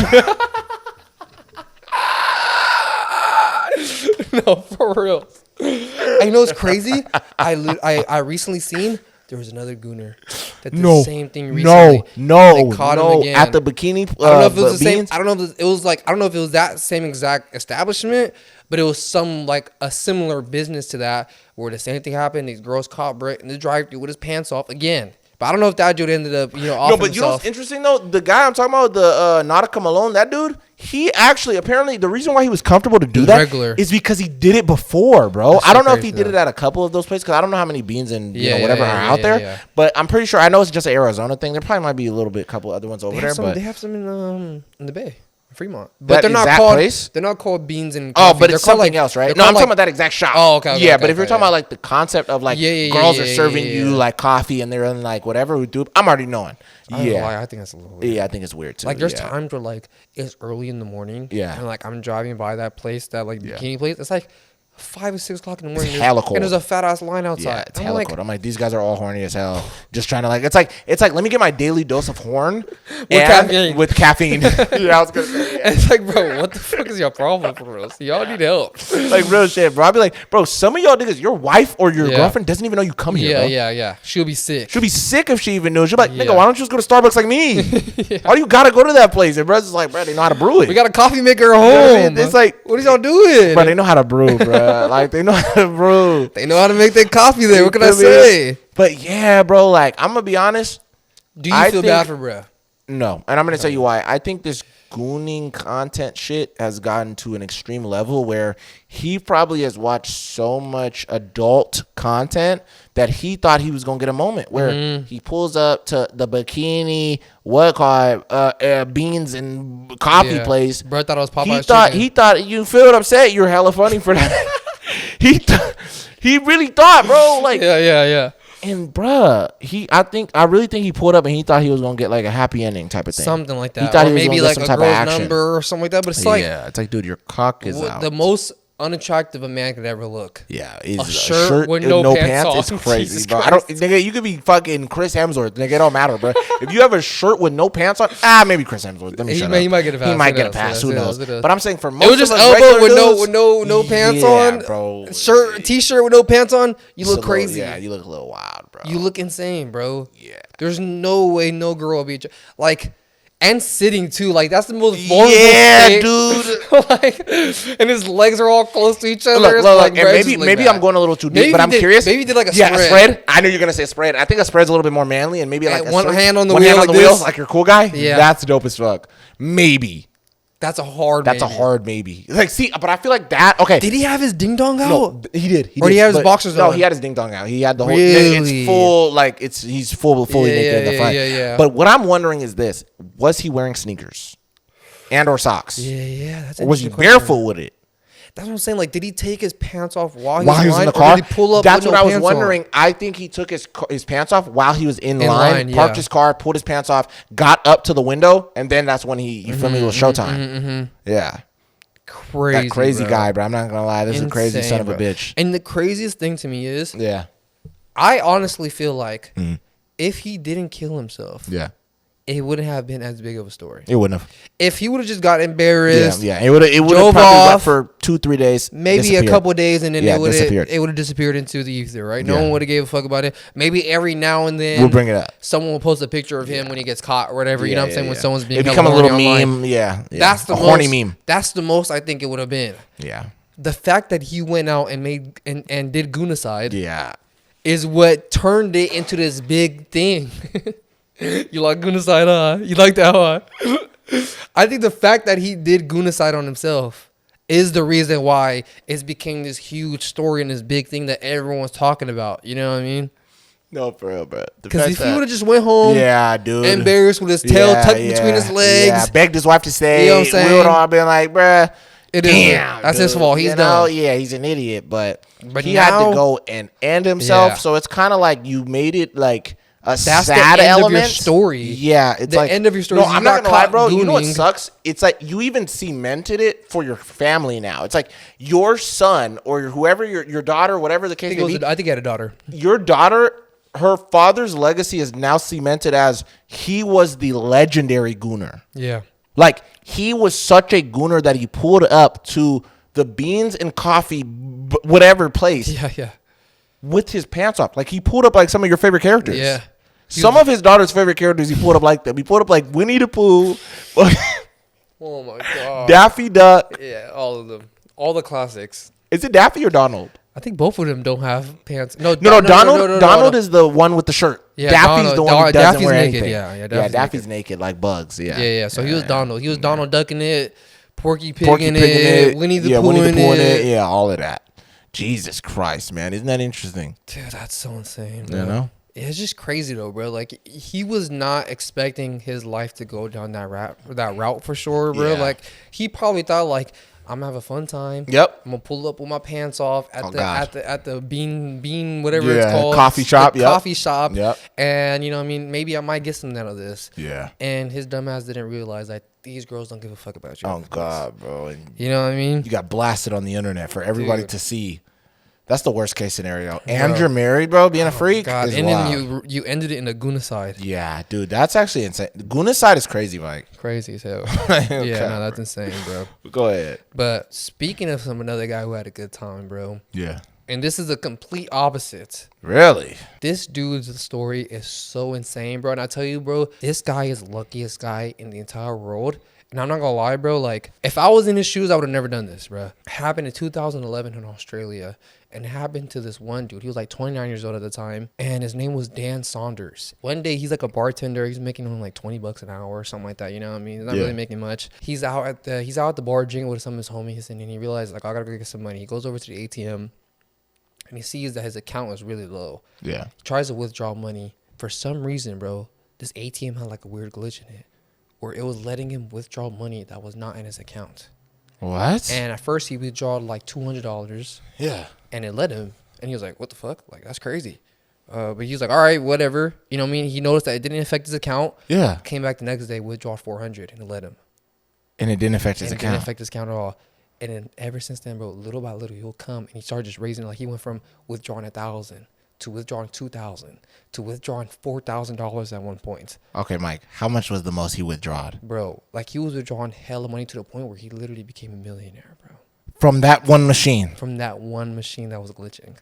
No, for real. I know it's crazy. I recently seen there was another Gooner. that the same thing recently. No. At the bikini. I don't know if it was the same. I don't know if it was like, I don't know if it was that same exact establishment, but it was some like a similar business to that where the same thing happened. These girls caught Brett in the drive-thru with his pants off again. But I don't know if that dude ended up, offing No, but you know what's interesting though? The guy I'm talking about, the Nautica Malone, that dude, he actually apparently the reason why he was comfortable to do that is because he did it before, bro. I don't know if he did it at a couple of those places because I don't know how many beans and whatever are out there. Yeah. But I'm pretty sure I know it's just an Arizona thing. There probably might be a couple other ones over there. But they have some in the Bay. Fremont, but they're not called. They're not called beans and coffee. Oh, but it's something else, right? No, I'm talking about that exact shop. Oh, okay. Yeah, but if you're talking about like the concept of like girls are serving you like coffee and they're in like whatever we do, I'm already knowing. I think that's a little weird. Yeah, I think it's weird too. Like there's times where like it's early in the morning. Yeah, and like I'm driving by that place, that like bikini place. It's like 5 or 6 o'clock in the morning. It's hella cold. And there's a fat ass line outside. Yeah, it's hella cold. I'm like, these guys are all horny as hell. Just trying to like, it's like, let me get my daily dose of horn with caffeine. Yeah, I was gonna say. Yeah. It's like, bro, what the fuck is your problem for us? Y'all need help. Like real shit, bro. I'd be like, bro, some of y'all niggas, your wife or your girlfriend doesn't even know you come here. Yeah. She'll be sick. She'll be sick if she even knew. She'll be like, nigga, why don't you just go to Starbucks like me? Why do you gotta go to that place? And bro's just like, bro, they know how to brew it. We got a coffee maker at home. It's like, what are y'all doing? Bro, they know how to brew, bro. Like they know how to brew. They know how to make that coffee there. What can I say? But yeah, bro, like I'm gonna be honest. Do you feel bad for bro? No, and I'm gonna tell you why. I think this gooning content shit has gotten to an extreme level where he probably has watched so much adult content that he thought he was gonna get a moment where he pulls up to the bikini, beans and coffee place. Bro thought it was Popeye's He thought you feel upset. You're hella funny for that. He really thought, bro. Like yeah. And bruh, I really think he pulled up and he thought he was gonna get like a happy ending type of thing, something like that. He thought or he was maybe gonna like get a some type of girl's action. number or something like that. But it's like, it's like, dude, your cock is out. The most unattractive a man could ever look. Yeah, a shirt with no pants is crazy, bro. Nigga, you could be fucking Chris Hemsworth. Nigga, it don't matter, bro. If you have a shirt with no pants on, maybe Chris Hemsworth. Let me shut up. He might get a pass. He might get a pass. Who knows? But I'm saying for most it was just of elbow with no pants on, bro. T-shirt with no pants on. You look crazy. You look a little wild, bro. You look insane, bro. Yeah. There's no way no girl will be like. And sitting too, like that's the most vulnerable state. Dude. Like, and his legs are all close to each other. Look, like, maybe I'm going a little too deep, but I'm curious. Maybe he did like a spread. I knew you were gonna say spread. I think a spread's a little bit more manly, and maybe like one hand on the wheel, like your cool guy. Yeah, that's dope as fuck. Maybe. That's a hard maybe. Like, see, but I feel like that. Okay. Did he have his ding dong out? No, he did. He had his boxers on? No, he had his ding dong out. He had the whole. Really? It's full. Like he's fully naked in the front. Yeah. But what I'm wondering is this: was he wearing sneakers and or socks? Yeah. That's or was he barefoot with it? That's what I'm saying. Like, did he take his pants off while he was in the car? Or did he pull up? That's what I was wondering. I think he took his pants off while he was in line, parked his car, pulled his pants off, got up to the window, and then that's when you feel me, it was showtime. Yeah. Crazy guy, bro. I'm not gonna lie. This is a crazy son of a bitch. And the craziest thing to me is, I honestly feel like if he didn't kill himself, it wouldn't have been as big of a story. It wouldn't have. If he would have just got embarrassed, it would have probably went for 2-3 days, maybe a couple days, and then it would have disappeared into the ether, right? No one would have gave a fuck about it. Maybe every now and then we'll bring it up. Someone will post a picture of him when he gets caught or whatever. You know what I'm saying? When someone's being become a little meme. Yeah, that's the horny meme. That's the most I think it would have been. Yeah. The fact that he went out and made and did Gooner is what turned it into this big thing. You like Gooner huh? You like that, huh? I think the fact that he did Gooner on himself is the reason why it became this huge story and this big thing that everyone's talking about. You know what I mean? No, for real, bro. Because if he would have just went home, dude, embarrassed with his tail tucked between his legs, begged his wife to stay, you know what I'm saying? We would all been like, bruh, that's his fault. He's done. Yeah, he's an idiot, but he had to go and end himself. So it's kind of like you made it like that's sad the end element. Of your story. Yeah, it's the end of your story. No, I'm not gonna lie, bro. You know what sucks? It's like you even cemented it for your family now. It's like your son or whoever your daughter, whatever the case may be. I think he had a daughter. Your daughter, her father's legacy is now cemented as he was the legendary Gooner. Yeah, like he was such a Gooner that he pulled up to the beans and coffee, whatever place. Yeah. With his pants off, like he pulled up like some of your favorite characters. Yeah. Some of his daughter's favorite characters he pulled up like them. He pulled up like Winnie the Pooh. Oh my god. Daffy Duck. Yeah, all of them. All the classics. Is it Daffy or Donald? I think both of them don't have pants. Donald is the one with the shirt. Yeah, Daffy's the one who doesn't wear naked. anything. Yeah, Daffy's naked like bugs. Yeah. So he was Donald. He was Donald ducking it, Porky Pig in it, Winnie the Pooh in it. Yeah, all of that. Jesus Christ, man. Isn't that interesting? Dude, that's so insane, bro. You know? It's just crazy though, bro. Like he was not expecting his life to go down that route for sure, bro. Yeah. Like he probably thought like, I'm gonna have a fun time. Yep. I'm gonna pull up with my pants off at the bean whatever it's called. Coffee shop. Coffee shop. Yep. And you know what I mean, maybe I might get something out of this. Yeah. And his dumbass didn't realize that these girls don't give a fuck about you. Oh God, bro. And you know what I mean? You got blasted on the internet for everybody to see. That's the worst case scenario. And you're married, bro. Being a freak. God. Is and wild. then you ended it in a Gooner. Yeah, dude. That's actually insane. Gooner is crazy, Mike. Crazy as hell. Okay, yeah, no, that's insane, bro. Go ahead. But speaking of another guy who had a good time, bro. Yeah. And this is a complete opposite. Really? This dude's story is so insane, bro. And I tell you, bro, this guy is the luckiest guy in the entire world. And I'm not gonna lie, bro. Like, if I was in his shoes, I would have never done this, bro. It happened in 2011 in Australia. And it happened to this one dude. He was like 29 years old at the time. And his name was Dan Saunders. One day, he's like a bartender. He's making only like $20 an hour or something like that. You know what I mean? He's not really making much. He's out at the bar drinking with some of his homies. And then he realized, like, I gotta go get some money. He goes over to the ATM. And he sees that his account is really low. Yeah. He tries to withdraw money. For some reason, bro, this ATM had like a weird glitch in it, where it was letting him withdraw money that was not in his account. What? And at first he withdrew like $200. Yeah. And it let him. And he was like, what the fuck? Like, that's crazy. But he was like, all right, whatever. You know what I mean? He noticed that it didn't affect his account. Yeah. Came back the next day, withdrew $400, and it let him. And it didn't affect his account. It didn't affect his account at all. And then ever since then, bro, little by little, he'll come and he started just raising. Like, he went from withdrawing $1,000 to withdrawing $2,000 to withdrawing $4,000 at one point. Okay, Mike, how much was the most he withdrawed? Bro, like, he was withdrawing hella money to the point where he literally became a millionaire, bro. From that one machine? From that one machine that was glitching.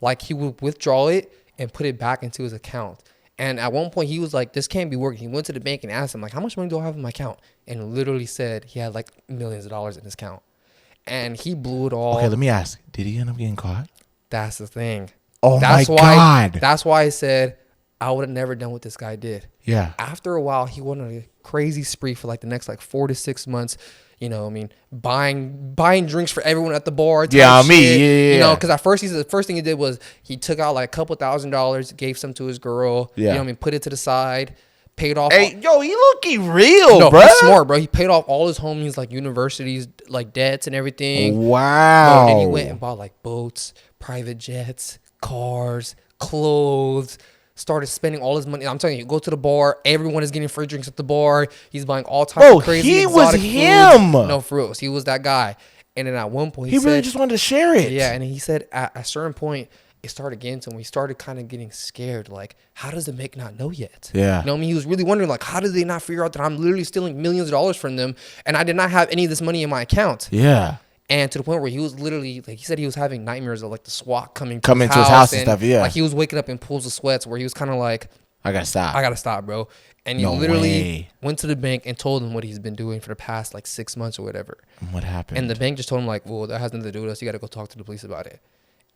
Like, he would withdraw it and put it back into his account. And at one point, he was like, this can't be working. He went to the bank and asked him, like, how much money do I have in my account? And literally said he had, like, millions of dollars in his account. And he blew it all. Okay, let me ask. Did he end up getting caught? That's the thing. Oh, my God. That's why I said I would have never done what this guy did. Yeah. After a while, he went on a crazy spree for, like, the next, like, 4 to 6 months. You know, I mean, buying drinks for everyone at the bar. Yeah, me. You know, because at first, the first thing he did was he took out like a couple $1,000s, gave some to his girl. Yeah. You know what I mean? Put it to the side, paid off. Hey, yo, he looking real, no, bro. He's smart, bro. He paid off all his homies, like universities, like debts and everything. Wow. And then he went and bought like boats, private jets, cars, clothes. Started spending all his money. I'm telling you, go to the bar. Everyone is getting free drinks at the bar. He's buying all types of crazy exotic foods. No, for real. He was that guy. And then at one point, he really just wanted to share it. Yeah, and he said at a certain point, it started getting to him. He started kind of getting scared. Like, how does the bank not know yet? Yeah. You know what I mean? He was really wondering, like, how did they not figure out that I'm literally stealing millions of dollars from them and I did not have any of this money in my account? Yeah. And to the point where he was literally, like, he said he was having nightmares of, like, the SWAT coming to his house and stuff, yeah. Like, he was waking up in pools of sweats where he was kind of like, I gotta stop, bro. And he literally went to the bank and told them what he's been doing for the past, like, 6 months or whatever. What happened? And the bank just told him, like, well, that has nothing to do with us. You gotta go talk to the police about it.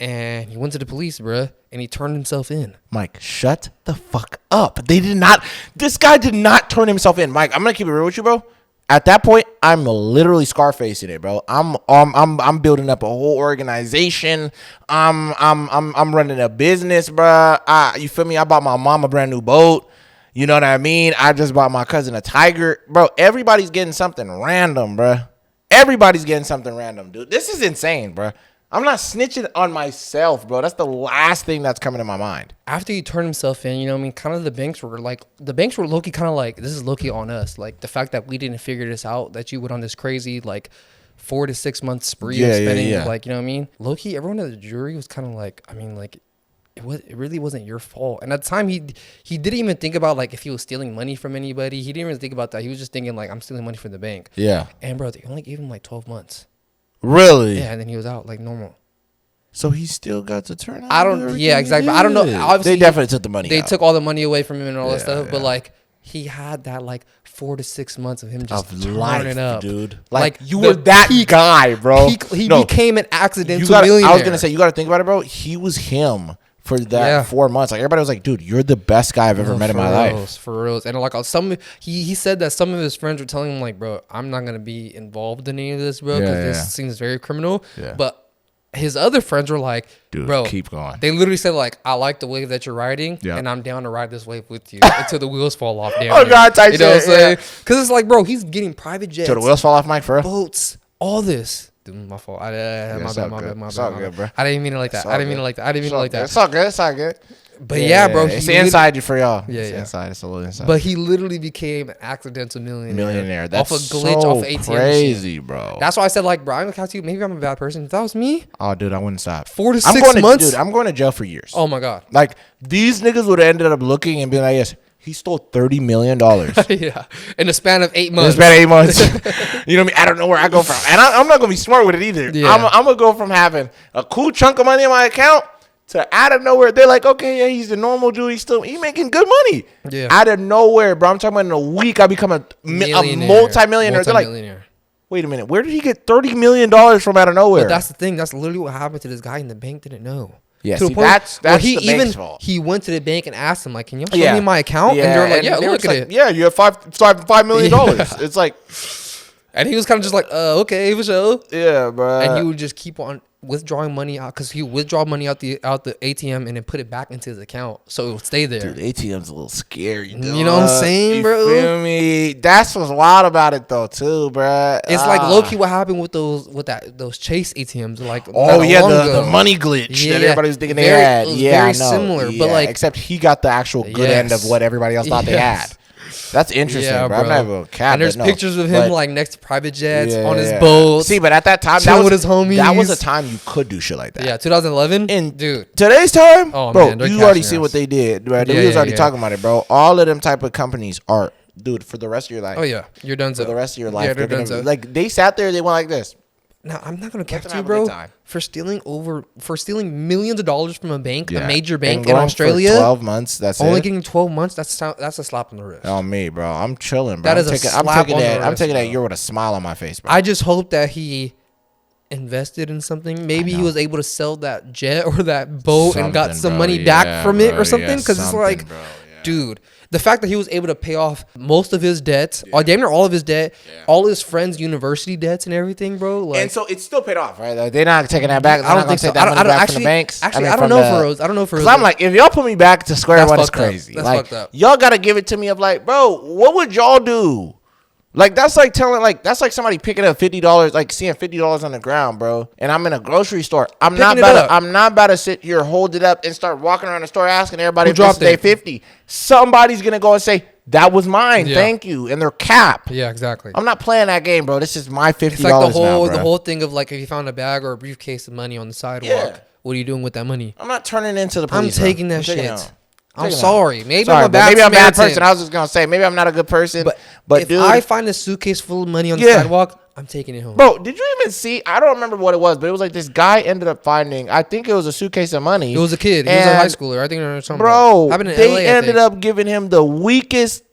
And he went to the police, bro, and he turned himself in. Mike, shut the fuck up. This guy did not turn himself in. Mike, I'm gonna keep it real with you, bro. At that point, I'm literally Scarfacing it, bro. I'm building up a whole organization. I'm running a business, bro. You feel me? I bought my mom a brand new boat. You know what I mean? I just bought my cousin a tiger, bro. Everybody's getting something random, bro. Everybody's getting something random, dude. This is insane, bro. I'm not snitching on myself, bro. That's the last thing that's coming to my mind. After he turned himself in, you know what I mean? Kind of the banks were low-key kind of like, this is low-key on us. Like, the fact that we didn't figure this out, that you went on this crazy, like, 4 to 6 month spree of spending, like, you know what I mean? Low-key, everyone at the jury was kind of like, I mean, like, it really wasn't your fault. And at the time, he didn't even think about, like, if he was stealing money from anybody. He didn't even think about that. He was just thinking, like, I'm stealing money from the bank. Yeah. And, bro, they only gave him, like, 12 months. Really? Yeah, and then he was out, like, normal. So he still got to turn out. I don't. Yeah, exactly. I don't know. Obviously, they definitely took the money. They out. took all the money away from him and all that stuff. But like, he had that like 4 to 6 months of him just turning up, dude. Like you were that guy, bro. He became an accidental millionaire. I was gonna say, you got to think about it, bro. He was him for that 4 months. Like everybody was like, dude, you're the best guy I've ever met in my life. For real. And like he said that some of his friends were telling him like, bro, I'm not gonna be involved in any of this, bro, because this seems very criminal. Yeah. But his other friends were like, dude, bro, keep going. They literally said like, I like the wave that you're riding, and I'm down to ride this wave with you until the wheels fall off. Oh God, type you know what I'm saying? Because it's like, bro, he's getting private jets, till the wheels fall off, Mike, for real. Boats, all this. Dude, my fault. My bad. It's all good, bro. I didn't mean it like that. I didn't mean it like that. It's all good. It's all good. But yeah, bro. It's inside for y'all. Yeah, it's inside. It's a little inside. But he literally became an accidental millionaire. That's off a glitch, so off of ATM crazy, machine. Bro. That's why I said, like, bro, I'm gonna count to you. Maybe I'm a bad person. If that was me, oh, dude, I wouldn't stop. 4 to 6 months. Dude, I'm going to jail for years. Oh my God. Like these niggas would have ended up looking and being like, yes, he stole $30 million. Yeah, in the span of 8 months. You know what I mean? I don't know where I go from, and I'm not gonna be smart with it either. Yeah. I'm gonna go from having a cool chunk of money in my account to out of nowhere. They're like, okay, yeah, he's the normal dude. He's making good money. Yeah. Out of nowhere, bro. I'm talking about in a week, I become a multi-millionaire. They're like, wait a minute, where did he get $30 million from out of nowhere? But that's the thing. That's literally what happened to this guy, and the bank didn't know. Yeah, see, that's the bank's fault. He went to the bank and asked him, like, can you show me my account? Yeah. And they're like, yeah, look at it. Yeah, you have $5 million. It's like, and he was kind of just like, okay, for sure. Yeah, bro. And he would just keep on withdrawing money out, because he would withdraw money out the ATM and then put it back into his account so it would stay there. Dude, ATM's a little scary, dude. You know what I'm saying, bro? You feel me? That's what's wild about it though, too, bro. It's like low key what happened with those Chase ATMs, like the money glitch that everybody was thinking they had. Yeah, very similar, but like except he got the actual good end of what everybody else thought they had. That's interesting, bro. I'm not even a cap. And there's pictures of him like next to private jets on his boat. See, but at that time, that was with his homies. That was a time you could do shit like that. Yeah, 2011. In dude, today's time, bro, man, you already see what they did. Right? We was already talking about it, bro. All of them type of companies are, dude, for the rest of your life. Oh yeah, you're done. For the rest of your life, they're done. Like they sat there, they went like this. Now I'm not gonna catch you, bro, for stealing millions of dollars from a bank, a major bank in Australia. For 12 months. That's only getting 12 months. That's a slap on the wrist. On me, bro. I'm chilling, bro. That is a slap on the wrist. I'm taking that year with a smile on my face, bro. I just hope that he invested in something. Maybe he was able to sell that jet or that boat and got some money back from it or something. Because it's like, dude. The fact that he was able to pay off most of his debts, damn near all of his debt, all his friends' university debts and everything, bro. Like, and so it's still paid off, right? They're not taking that back. I don't think so. I don't actually. Actually, I don't know for Rose. I don't know for Rose. Because I'm like, if y'all put me back to square one, it's crazy. That's fucked up. Y'all gotta give it to me of like, bro, what would y'all do? Like that's like somebody picking up $50, like seeing $50 on the ground, bro. And I'm in a grocery store. I'm not about to sit here, hold it up, and start walking around the store asking everybody if this is $50. Somebody's gonna go and say, that was mine, thank you, and they're capped. Yeah, exactly. I'm not playing that game, bro. This is my $50. It's like the whole thing of like, if you found a bag or a briefcase of money on the sidewalk, what are you doing with that money? I'm not turning into the police. I'm taking that shit. I'm sorry. Maybe I'm a bad person. I was just gonna say maybe I'm not a good person. But if I find a suitcase full of money on the sidewalk, I'm taking it home. Bro, did you even see? I don't remember what it was, but it was like this guy ended up finding. I think it was a suitcase of money. It was a kid. He was a high schooler. I think or something. Bro, they ended up giving him the weakest.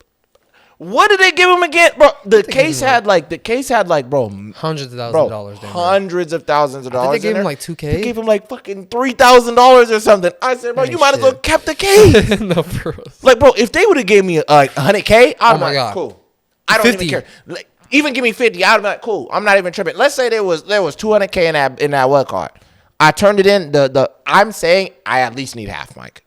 What did they give him again, bro? The case had like, bro, hundreds of thousands of dollars. Hundreds of thousands of dollars. They gave him like $2,000. They gave him like fucking $3,000 or something. I said, bro, you might as well kept the case. No, bro. Like, bro, if they would have gave me like $100K, I'd be like, cool. I don't 50. even care. Like, even give me 50, I'd be like, cool. I'm not even tripping. Let's say there was $200K in that what card. I turned it in. I'm saying I at least need half, Mike.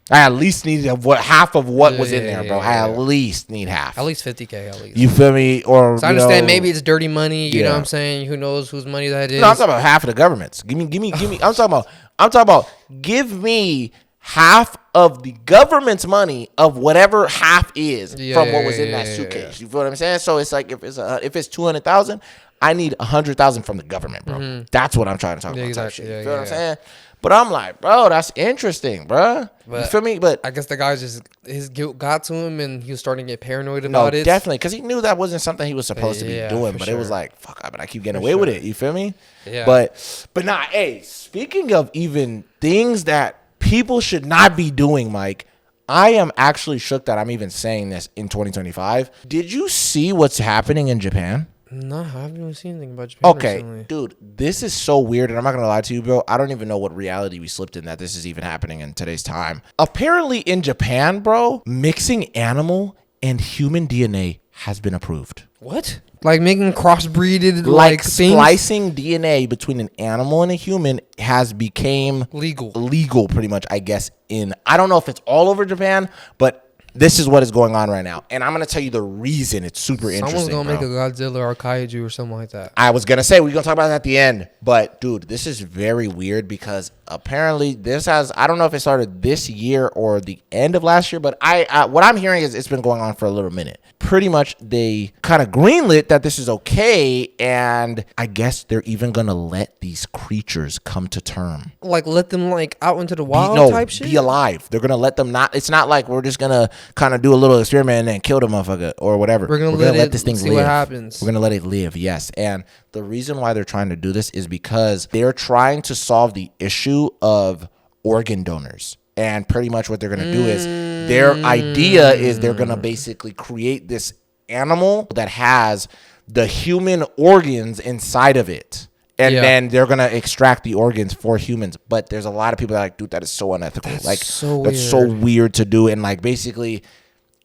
I at least need half of what was in there, bro. I at least need half. At least $50K, at least. You feel me? Or so I understand maybe it's dirty money. You know what I'm saying? Who knows whose money that is? No, I'm talking about half of the government's. Give me. I'm talking about. Give me half of the government's money of whatever half is from what was in that suitcase. You feel what I'm saying? So it's like if it's 200,000, I need 100,000 from the government, bro. That's what I'm trying to talk about. Exactly. You feel what I'm saying? But I'm like, bro, that's interesting, bro. But you feel me? But I guess the guy his guilt got to him, and he was starting to get paranoid about it. Definitely, because he knew that wasn't something he was supposed to be doing. But it was like, fuck, but I keep getting away with it. You feel me? Yeah. But nah, hey, speaking of even things that people should not be doing, Mike, I am actually shook that I'm even saying this in 2025. Did you see what's happening in Japan? No, I haven't even seen anything about Japan recently. Dude, this is so weird, and I'm not going to lie to you, bro. I don't even know what reality we slipped in that this is even happening in today's time. Apparently in Japan, bro, mixing animal and human DNA has been approved. What? Like making crossbreeded like things? Splicing DNA between an animal and a human has became legal pretty much, I guess, I don't know if it's all over Japan, but this is what is going on right now. And I'm going to tell you the reason. It's super interesting. Someone's going to make a Godzilla or a Kaiju or something like that. I was going to say, we're going to talk about that at the end. But, dude, this is very weird because apparently I don't know if it started this year or the end of last year, but what I'm hearing is it's been going on for a little minute. Pretty much they kind of greenlit that this is okay, and I guess they're even going to let these creatures come to term. Like let them like out into the wild type shit? Be alive. They're going to let them it's not like we're just going to kind of do a little experiment and then kill the motherfucker or whatever. We're gonna let this thing live. What happens. We're gonna let it live, yes. And the reason why they're trying to do this is because they're trying to solve the issue of organ donors. And pretty much what they're gonna do is their idea is they're gonna basically create this animal that has the human organs inside of it. And then they're going to extract the organs for humans. But there's a lot of people that are like, dude, that is so unethical. That's so weird to do. And like, basically,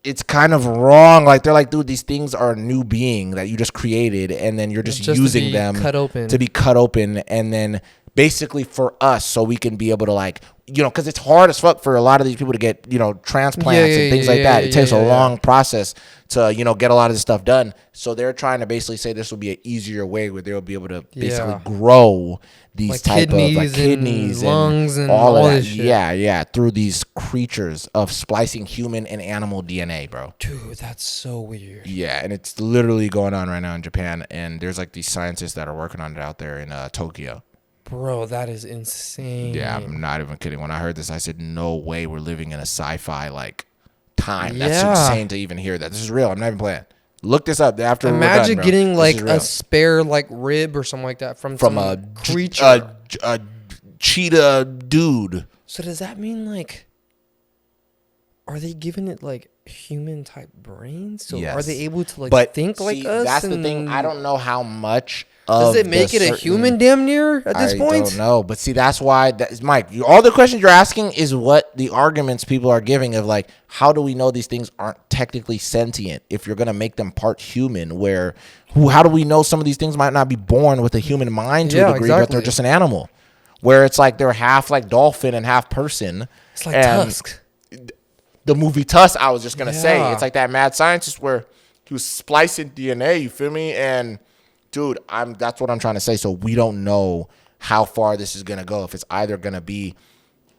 it's kind of wrong. Like, they're like, dude, these things are a new being that you just created. And then you're just using them to be cut open. And then basically for us, so we can be able to like, because it's hard as fuck for a lot of these people to get, transplants and things like that. It takes a long process to, get a lot of this stuff done. So they're trying to basically say this will be an easier way where they'll be able to basically grow these like type of like kidneys and lungs and all of that. Shit. Yeah, through these creatures of splicing human and animal DNA, bro. Dude, that's so weird. Yeah, and it's literally going on right now in Japan. And there's like these scientists that are working on it out there in Tokyo. Bro, that is insane. Yeah, I'm not even kidding. When I heard this, I said, no way we're living in a sci-fi like time. That's insane to even hear that. This is real. I'm not even playing. Look this up after imagine we're done, getting like a spare like rib or something like that from a creature. A cheetah dude. So does that mean like are they giving it like human type brains? So are they able to like think like us? That's the thing. I don't know how much. Does it make it a human damn near at this point? I don't know. But see, that's why, Mike, all the questions you're asking is what the arguments people are giving of like, how do we know these things aren't technically sentient if you're going to make them part human? How do we know some of these things might not be born with a human mind to a degree, but they're just an animal? Where it's like they're half like dolphin and half person. It's like Tusk. The movie Tusk, I was just going to say. It's like that mad scientist where he was splicing DNA, you feel me? And dude, that's what I'm trying to say. So we don't know how far this is gonna go. If it's either gonna be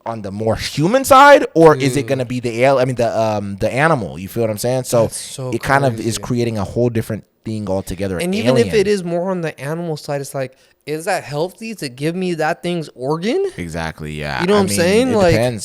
on the more human side, or is it gonna be the animal? You feel what I'm saying? So it kind of is creating a whole different thing altogether. And even if it is more on the animal side, it's like, is that healthy to give me that thing's organ? Exactly. Yeah. You know what I'm saying?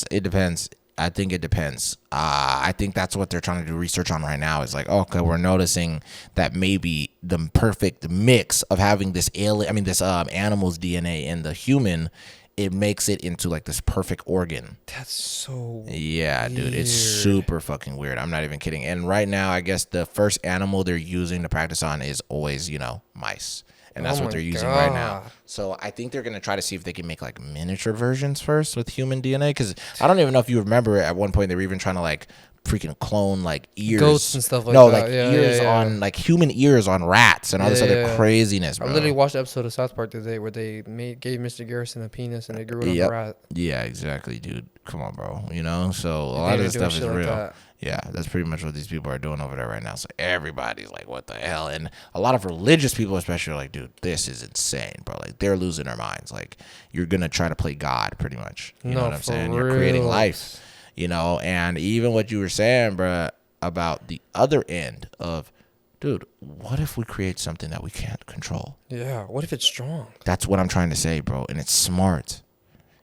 It depends. I think it depends. I think that's what they're trying to do research on right now. Is like, okay, we're noticing that maybe the perfect mix of having this animal's DNA in the human, it makes it into like this perfect organ. That's so weird. Dude, it's super fucking weird. I'm not even kidding. And right now, I guess the first animal they're using to practice on is always, mice. And that's what they're using right now. So I think they're going to try to see if they can make like miniature versions first with human DNA. Because I don't even know if you remember at one point they were even trying to like freaking clone like ears, goats and stuff like no, that. like ears on like human ears on rats and all this other craziness, bro. I literally watched an episode of South Park today where they gave Mr. Garrison a penis and they grew it on a rat. Yeah, exactly, dude. Come on, bro. You know, so a lot of this stuff is real. Like yeah, that's pretty much what these people are doing over there right now. So everybody's like, what the hell? And a lot of religious people especially are like, dude, this is insane, bro. Like, they're losing their minds. Like, you're going to try to play God pretty much. You know what I'm saying? You're creating life, you know? And even what you were saying, bro, about the other end of, dude, what if we create something that we can't control? Yeah, what if it's strong? That's what I'm trying to say, bro. And it's smart.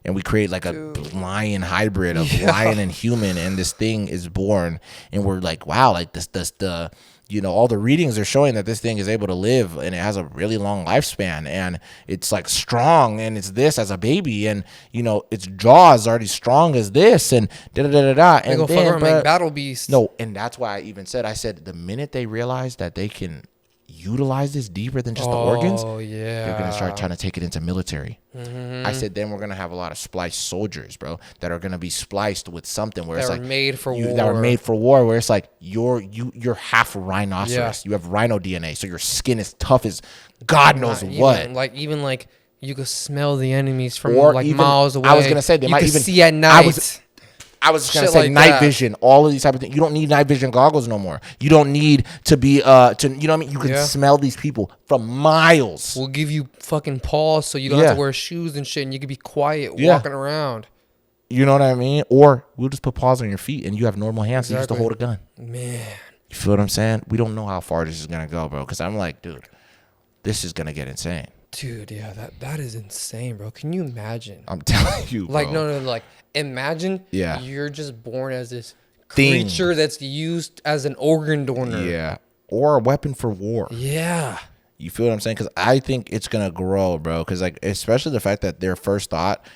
And we create like a lion hybrid of lion and human, and this thing is born, and we're like, wow, like this the, you know, all the readings are showing that this thing is able to live, and it has a really long lifespan, and it's like strong, and it's this as a baby, and you know, its jaw is already strong as this, and da da da da da. And they go make battle beasts. No, and that's why I said the minute they realize that they can utilize this deeper than just the organs, they're gonna start trying to take it into military. I said then we're gonna have a lot of spliced soldiers, bro, that are gonna be spliced with something where it's like made for war. That are made for war, where it's like you're half rhinoceros. You have rhino DNA, so your skin is tough as God knows what. Even like you could smell the enemies from like miles away. I was gonna say they might even see at night. I was just gonna say like night vision, all of these type of things. You don't need night vision goggles no more. You don't need to be you know what I mean? You can smell these people from miles. We'll give you fucking paws so you don't have to wear shoes and shit, and you can be quiet walking around. You know what I mean? Or we'll just put paws on your feet and you have normal hands so you just to hold a gun. Man. You feel what I'm saying? We don't know how far this is gonna go, bro. Because I'm like, dude, this is gonna get insane. Dude, yeah, that is insane, bro. Can you imagine? I'm telling you, bro. Like, no, like, imagine you're just born as this creature that's used as an organ donor. Yeah. Or a weapon for war. Yeah. You feel what I'm saying? Because I think it's going to grow, bro. Because, like, especially the fact that their first thought,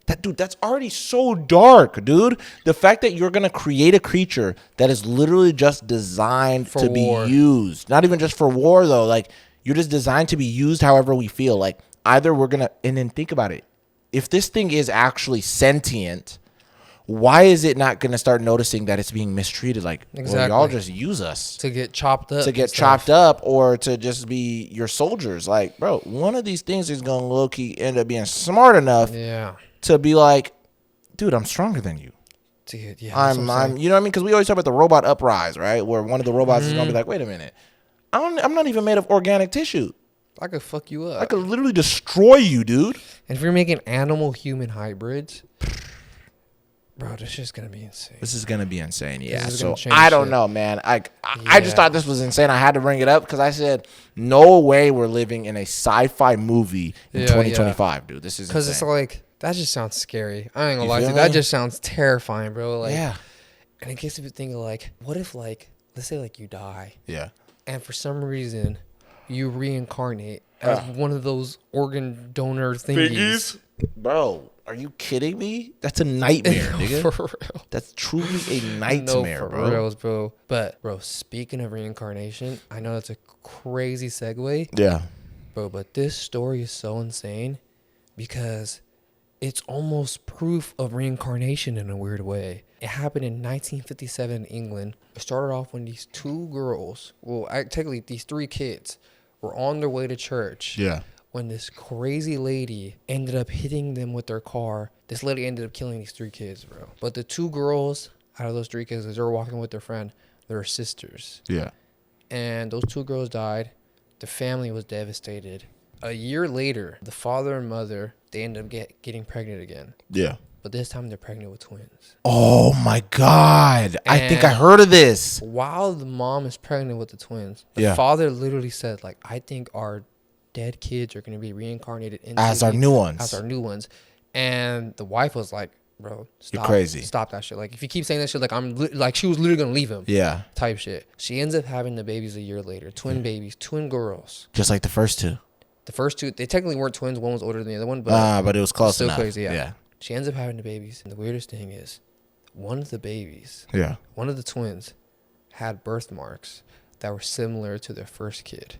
that's already so dark, dude. The fact that you're going to create a creature that is literally just designed to be used. Not even just for war, though. Like, you're just designed to be used however we feel. Like, either we're going to, and then think about it. If this thing is actually sentient, why is it not going to start noticing that it's being mistreated? Like, well, y'all just use us. To get chopped up. To get chopped up or to just be your soldiers. Like, bro, one of these things is going to low-key end up being smart enough to be like, dude, I'm stronger than you. Dude, yeah. I'm you know what I mean? Because we always talk about the robot uprise, right? Where one of the robots is going to be like, wait a minute. I'm not even made of organic tissue. I could fuck you up. I could literally destroy you, dude. And if you're making animal-human hybrids, bro, this is going to be insane. This is going to be insane, yeah. So, I don't know, man. I just thought this was insane. I had to bring it up because I said, no way we're living in a sci-fi movie in 2025, dude. This is insane. Because it's like, that just sounds scary. I ain't going to lie to you. That just sounds terrifying, bro. Like, and it gets me thinking, like, what if, like, let's say, like, you die. Yeah. And for some reason, you reincarnate as one of those organ donor thingies. Bro, are you kidding me? That's a nightmare, nigga. For real. That's truly a nightmare, for reals, bro. But, bro, speaking of reincarnation, I know that's a crazy segue. Yeah. Bro, but this story is so insane because it's almost proof of reincarnation in a weird way. It happened in 1957 in England. It started off when these two girls, technically these three kids, were on their way to church. Yeah. When this crazy lady ended up hitting them with their car. This lady ended up killing these three kids, bro. But the two girls out of those three kids, as they were walking with their friend, they were sisters. Yeah. And those two girls died. The family was devastated. A year later, the father and mother, they ended up getting pregnant again. Yeah. But this time they're pregnant with twins. Oh my God. And I think I heard of this. While the mom is pregnant with the twins, the father literally said, like, I think our dead kids are going to be reincarnated as our new ones. As our new ones. And the wife was like, bro, stop. You're crazy. Stop that shit. Like, if you keep saying that shit, like, she was literally going to leave him. Yeah. Type shit. She ends up having the babies a year later. Twin babies, twin girls. Just like the first two. The first two, they technically weren't twins. One was older than the other one. But it was close still enough. Crazy, yeah. She ends up having the babies. And the weirdest thing is, one of the babies, one of the twins, had birthmarks that were similar to their first kid.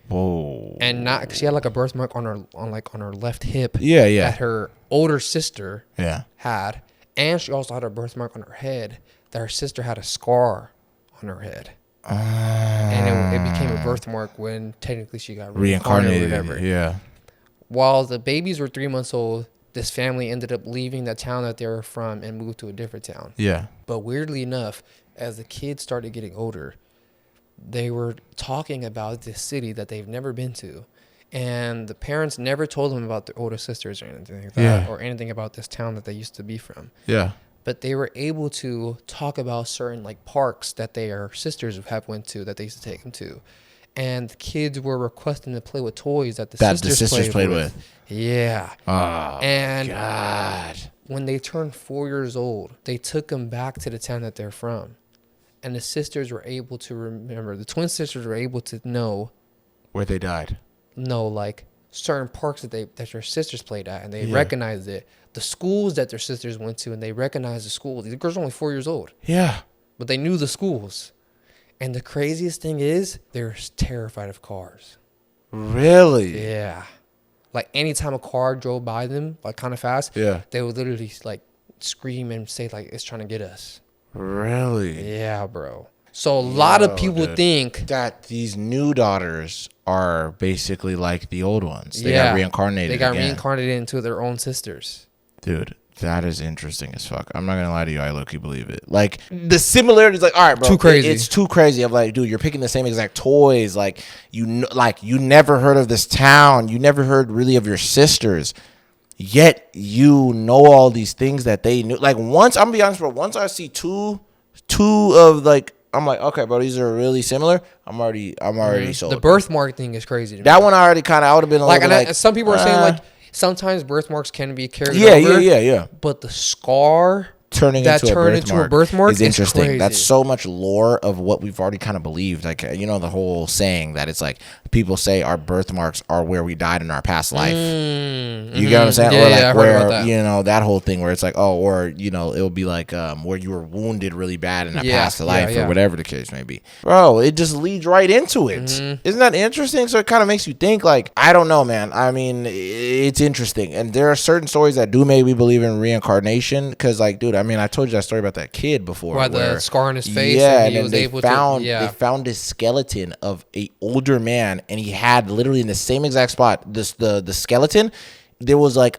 Whoa. And not, cause she had like a birthmark on her left hip. Yeah. That her older sister had. And she also had a birthmark on her head that her sister had a scar on her head. And it became a birthmark when technically she got reincarnated or whatever. Yeah. While the babies were 3 months old, this family ended up leaving the town that they were from and moved to a different town. Yeah. But weirdly enough, as the kids started getting older, they were talking about this city that they've never been to. And the parents never told them about their older sisters or anything like that, or anything about this town that they used to be from. Yeah. But they were able to talk about certain like parks that their sisters have went to that they used to take them to. And the kids were requesting to play with toys that the sisters played with. Yeah. Oh, and God. When they turned 4 years old, they took them back to the town that they're from. And the sisters were able to remember, the twin sisters were able to know where they died. No, like certain parks that their sisters played at, and they recognized it. The schools that their sisters went to, and they recognized the schools. These girls are only 4 years old. Yeah. But they knew the schools. And the craziest thing is, they're terrified of cars. Really? Yeah. Like anytime a car drove by them, like kind of fast, they would literally like scream and say like, it's trying to get us. Really? Yeah, bro. So a lot of people think that these new daughters are basically like the old ones. They got reincarnated. They got reincarnated into their own sisters. Dude, that is interesting as fuck. I'm not gonna lie to you, I low-key believe it. Like the similarities, like, all right, bro, too crazy. It's too crazy. I'm like, dude, you're picking the same exact toys. Like you never heard of this town. You never heard really of your sisters. Yet you know all these things that they knew. Like once, I'm gonna be honest, bro. Once I see two of like, I'm like, okay, bro, these are really similar. I'm already sold. The birthmark thing is crazy. That one I already kind of, I would have been like some people are saying like sometimes birthmarks can be carried over. Yeah. But the scar turning into a birthmark is interesting. Crazy. That's so much lore of what we've already kind of believed. Like, you know, the whole saying that it's like people say our birthmarks are where we died in our past life. You get what I'm saying? Yeah, or like I where, heard about that. you know, that whole thing where it's like, oh, or, you know, it'll be like where you were wounded really bad in a past life or whatever the case may be. Bro, it just leads right into it. Isn't that interesting? So it kind of makes you think, like, I don't know, man. I mean, it's interesting. And there are certain stories that do make me believe in reincarnation because, like, dude, I mean, I told you that story about that kid before. Where the scar on his face. Yeah, and he then was able to. They found this skeleton of a older man, and he had literally in the same exact spot. The skeleton, there was like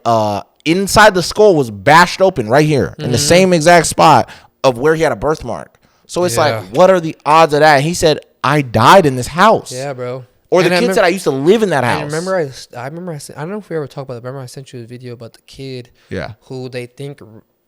inside the skull was bashed open right here in the same exact spot of where he had a birthmark. So it's like, what are the odds of that? And he said, I died in this house. Yeah, bro. Or the kid said, I used to live in that house. I remember I don't know if we ever talked about it. Remember I sent you a video about the kid who they think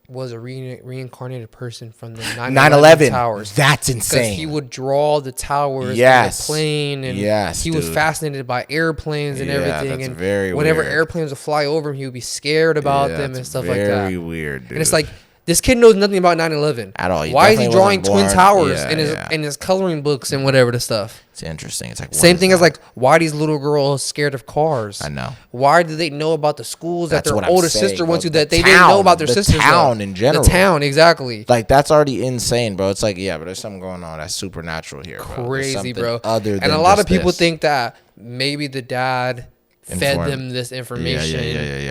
was a reincarnated person from the 9/11 towers. That's insane. Because he would draw the towers on the plane, and he was fascinated by airplanes and everything. That's and very whenever weird. airplanes would fly over him, he would be scared about them and stuff like that. Very weird, dude. And it's like, this kid knows nothing about 9/11 at all. Why is he drawing twin towers in his coloring books and whatever the stuff? It's interesting. It's like same thing as like, why are these little girls scared of cars? I know. Why do they know about the schools that their older sister went to that they town, didn't know about their sisters? The town in general. The town, exactly. Like that's already insane, bro. It's like, yeah, but there's something going on that's supernatural here, bro. Crazy, bro. Other than and a lot of people think that maybe the dad fed them this information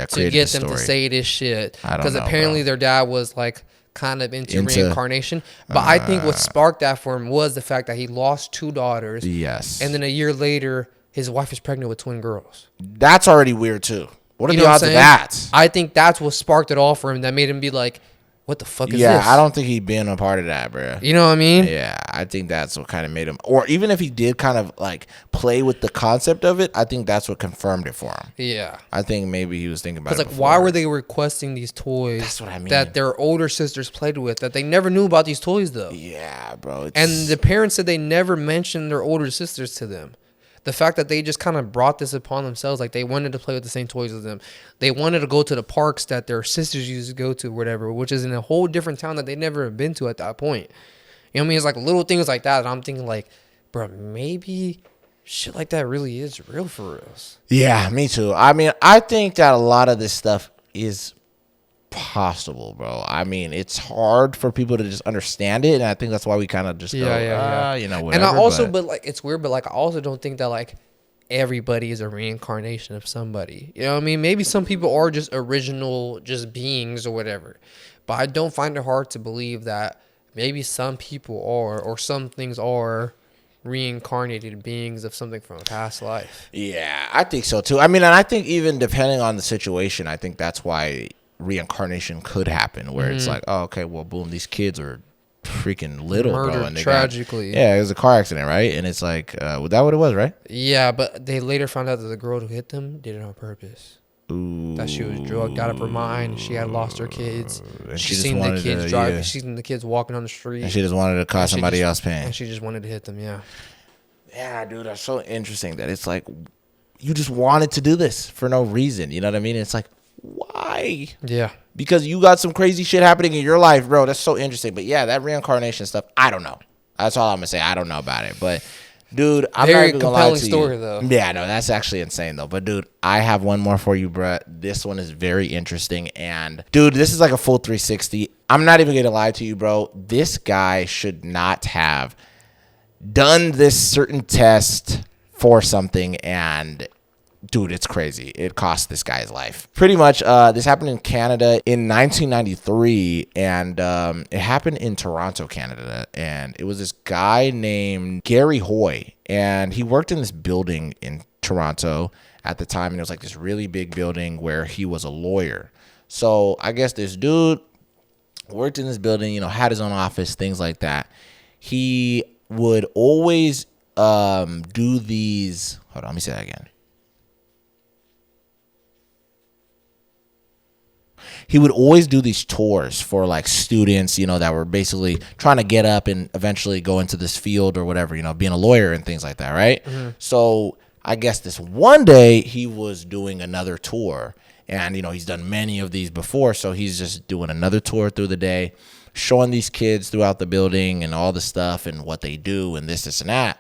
to get them to say this shit. Because apparently their dad was like kind of into reincarnation. But I think what sparked that for him was the fact that he lost 2 daughters. Yes. And then a year later, his wife is pregnant with twin girls. That's already weird too. What are the odds of that? I think that's what sparked it all for him. That made him be like, what the fuck is this? Yeah, I don't think he'd been a part of that, bro. You know what I mean? Yeah, I think that's what kind of made him, or even if he did kind of like play with the concept of it, I think that's what confirmed it for him. Yeah. I think maybe he was thinking about it like, why were they requesting these toys? That's what I mean. That their older sisters played with, that they never knew about these toys, though. Yeah, bro. And the parents said they never mentioned their older sisters to them. The fact that they just kind of brought this upon themselves, like they wanted to play with the same toys as them. They wanted to go to the parks that their sisters used to go to, whatever, which is in a whole different town that they never have been to at that point. You know what I mean? It's like little things like that. And I'm thinking like, bro, maybe shit like that really is real for reals. Yeah, me too. I mean, I think that a lot of this stuff is possible, bro. I mean, it's hard for people to just understand it, and I think that's why we kind of just go, you know, whatever. And I also, but like, it's weird, but like, I also don't think that like everybody is a reincarnation of somebody. You know what I mean? Maybe some people are just original, just beings or whatever. But I don't find it hard to believe that maybe some people are, or some things are reincarnated beings of something from a past life. Yeah, I think so too. I mean, and I think even depending on the situation, I think that's why reincarnation could happen, where it's like, oh, okay, well, boom, these kids are freaking little, bro, and they tragically. It was a car accident, right? And it's like, was that what it was, right? Yeah, but they later found out that the girl who hit them did it on purpose. Ooh. That she was drugged out of her mind. She had lost her kids. And She seen the kids drive. She seen the kids walking on the street. And she just wanted to cause somebody else pain. And she just wanted to hit them. Yeah. Yeah, dude, that's so interesting that it's like you just wanted to do this for no reason. You know what I mean? It's like, why? Yeah. Because you got some crazy shit happening in your life, bro. That's so interesting. But yeah, that reincarnation stuff, I don't know. That's all I'm gonna say. I don't know about it. But dude, I'm very not even gonna lie to you. story though. Yeah, no, that's actually insane though. But dude, I have one more for you, bro. This one is very interesting. And dude, this is like a full 360. I'm not even gonna lie to you, bro. This guy should not have done this certain test for something, and dude, it's crazy. It cost this guy his life. Pretty much, this happened in Canada in 1993, and it happened in Toronto, Canada. And it was this guy named Gary Hoy, and he worked in this building in Toronto at the time, and it was like this really big building where he was a lawyer. So I guess this dude worked in this building, you know, had his own office, things like that. He would always do these. Hold on, let me say that again. He would always do these tours for like students, you know, that were basically trying to get up and eventually go into this field or whatever, you know, being a lawyer and things like that, right? Mm-hmm. So I guess this one day he was doing another tour, and, you know, he's done many of these before. So he's just doing another tour through the day, showing these kids throughout the building and all the stuff and what they do and this and that.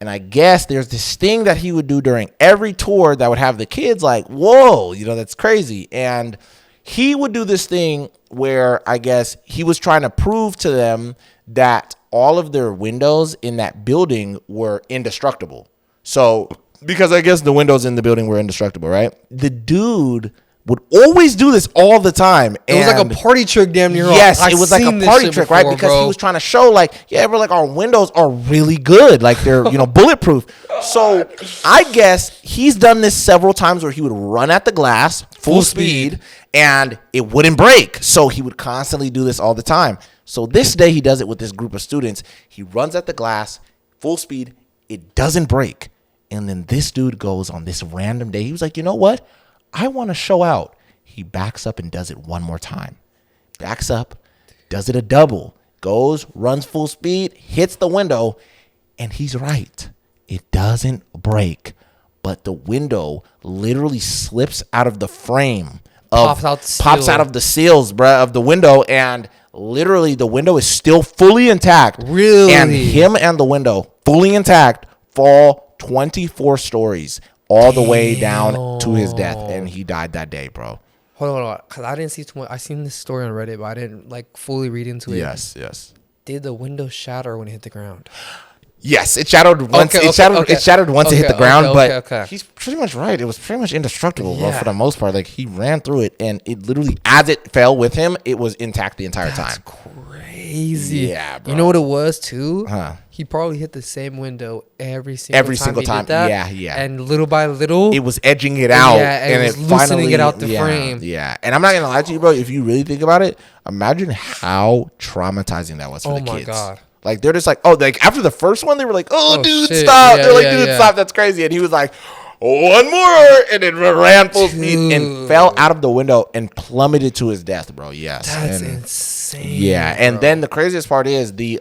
And I guess there's this thing that he would do during every tour that would have the kids like, whoa, you know, that's crazy. And he would do this thing where I guess he was trying to prove to them that all of their windows in that building were indestructible. So, because I guess the windows in the building were indestructible, right? The dude would always do this all the time. It was like a party trick, damn near. Yes, it was like a party trick, right? Because he was trying to show, like, yeah, we're like, our windows are really good, like they're, you know, bulletproof. So I guess he's done this several times where he would run at the glass full speed and it wouldn't break. So he would constantly do this all the time. So this day he does it with this group of students. He runs at the glass full speed. It doesn't break. And then this dude goes on this random day. He was like, you know what? I want to show out. He backs up and does it one more time. Backs up, does it a double, goes, runs full speed, hits the window, and he's right. It doesn't break, but the window literally slips out of the frame. Pops out of the seals, bruh, of the window, and literally the window is still fully intact. Really? And him and the window, fully intact, fall 24 stories. All the way down to his death, and he died that day, bro. Hold on, because I didn't see too much. I seen this story on Reddit, but I didn't like fully read into it. Yes. Did the window shatter when it hit the ground? Yes, it shattered once. It shattered once it hit the ground, but he's pretty much right. It was pretty much indestructible, bro, for the most part. Like, he ran through it, and it literally, as it fell with him, it was intact the entire time. Crazy. Yeah, bro. You know what it was too? Huh? He probably hit the same window every single time. Yeah. And little by little, it was edging it out, and it was loosening it out the frame. Yeah, and I'm not gonna lie to you, bro. If you really think about it, imagine how traumatizing that was for the kids. Oh my god. Like, they're just like, oh, like after the first one, they were like, oh dude, shit. Stop. Yeah, they're like, dude, stop. That's crazy. And he was like, one more, and then ran full speed and fell out of the window and plummeted to his death, bro. Yes, that's insane. Yeah, and then the craziest part is the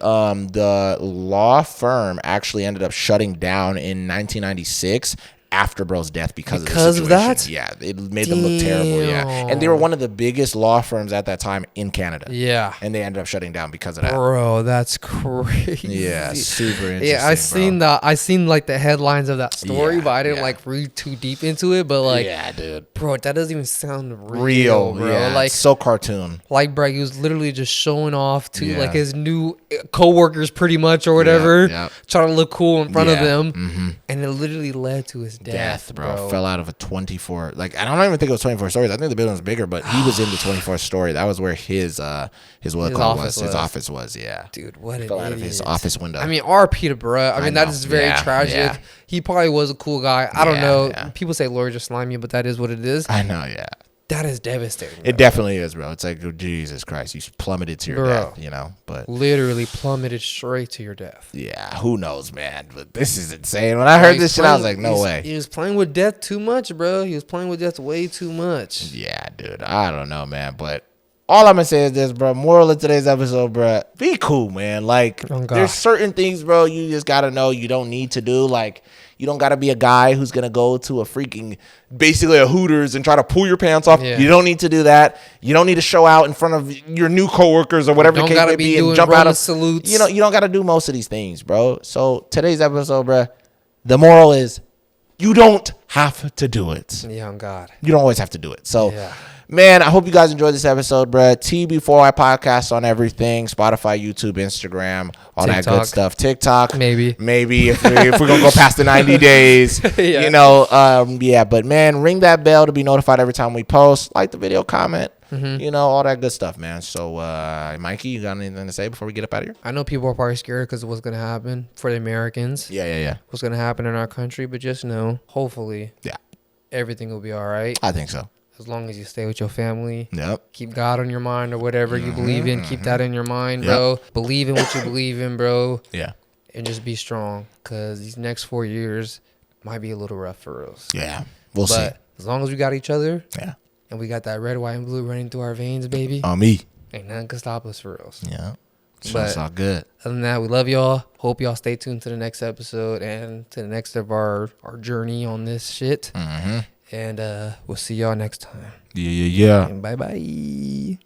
law firm actually ended up shutting down in 1996 after bro's death because of that. Yeah, it made them look terrible. Yeah, and they were one of the biggest law firms at that time in Canada. Yeah, and they ended up shutting down because of that. Bro, that's crazy. Yeah, super interesting. Yeah, I seen like the headlines of that story, but I didn't like read too deep into it. But like, yeah, dude, bro, that doesn't even sound real, bro. Yeah, like, so cartoon. Like, bro, he was literally just showing off to like his new coworkers, pretty much, or whatever, trying to look cool in front of them, and it literally led to his death, bro. Fell out of a 24. Like, I don't even think it was 24 stories. I think the building was bigger, but he was in the 24th story. That was where his office was. Yeah, dude, what fell out of his office window. I mean, RP to bruh. I mean, that is very tragic. Yeah. He probably was a cool guy. I don't know. Yeah. People say lawyers are slimy, but that is what it is. I know. Yeah. That is devastating. Bro. It definitely is, bro. It's like, oh, Jesus Christ, you plummeted to your death, you know. But literally plummeted straight to your death. Yeah, who knows, man? But this is insane. When I heard this shit, I was like, no way. He was playing with death too much, bro. He was playing with death way too much. Yeah, dude. I don't know, man. But all I'm gonna say is this, bro. Moral of today's episode, bro. Be cool, man. Like, there's certain things, bro, you just gotta know you don't need to do. Like, you don't gotta be a guy who's gonna go to a freaking, basically a Hooters and try to pull your pants off. Yeah. You don't need to do that. You don't need to show out in front of your new coworkers or whatever the case may be and jump out of salutes. You know, you don't gotta do most of these things, bro. So today's episode, bro, the moral is you don't have to do it. Yeah, on God. You don't always have to do it. So. Yeah. Man, I hope you guys enjoyed this episode, bruh. TB4I podcast on everything. Spotify, YouTube, Instagram, all TikTok. That good stuff. TikTok. Maybe if we're going to go past the 90 days. Yeah. You know, yeah. But, man, ring that bell to be notified every time we post. Like the video, comment. Mm-hmm. You know, all that good stuff, man. So, Mikey, you got anything to say before we get up out of here? I know people are probably scared because of what's going to happen for the Americans. Yeah. What's going to happen in our country. But just know, hopefully, everything will be all right. I think so. As long as you stay with your family, keep God on your mind or whatever you believe in, keep that in your mind, bro. Believe in what you believe in, bro. Yeah. And just be strong because these next 4 years might be a little rough for us. Yeah. We'll see. But as long as we got each other, and we got that red, white, and blue running through our veins, baby. On me. Ain't nothing can stop us for us. Yeah. So it's all good. Other than that, we love y'all. Hope y'all stay tuned to the next episode and to the next of our journey on this shit. Mm-hmm. And we'll see y'all next time. Yeah. Bye-bye.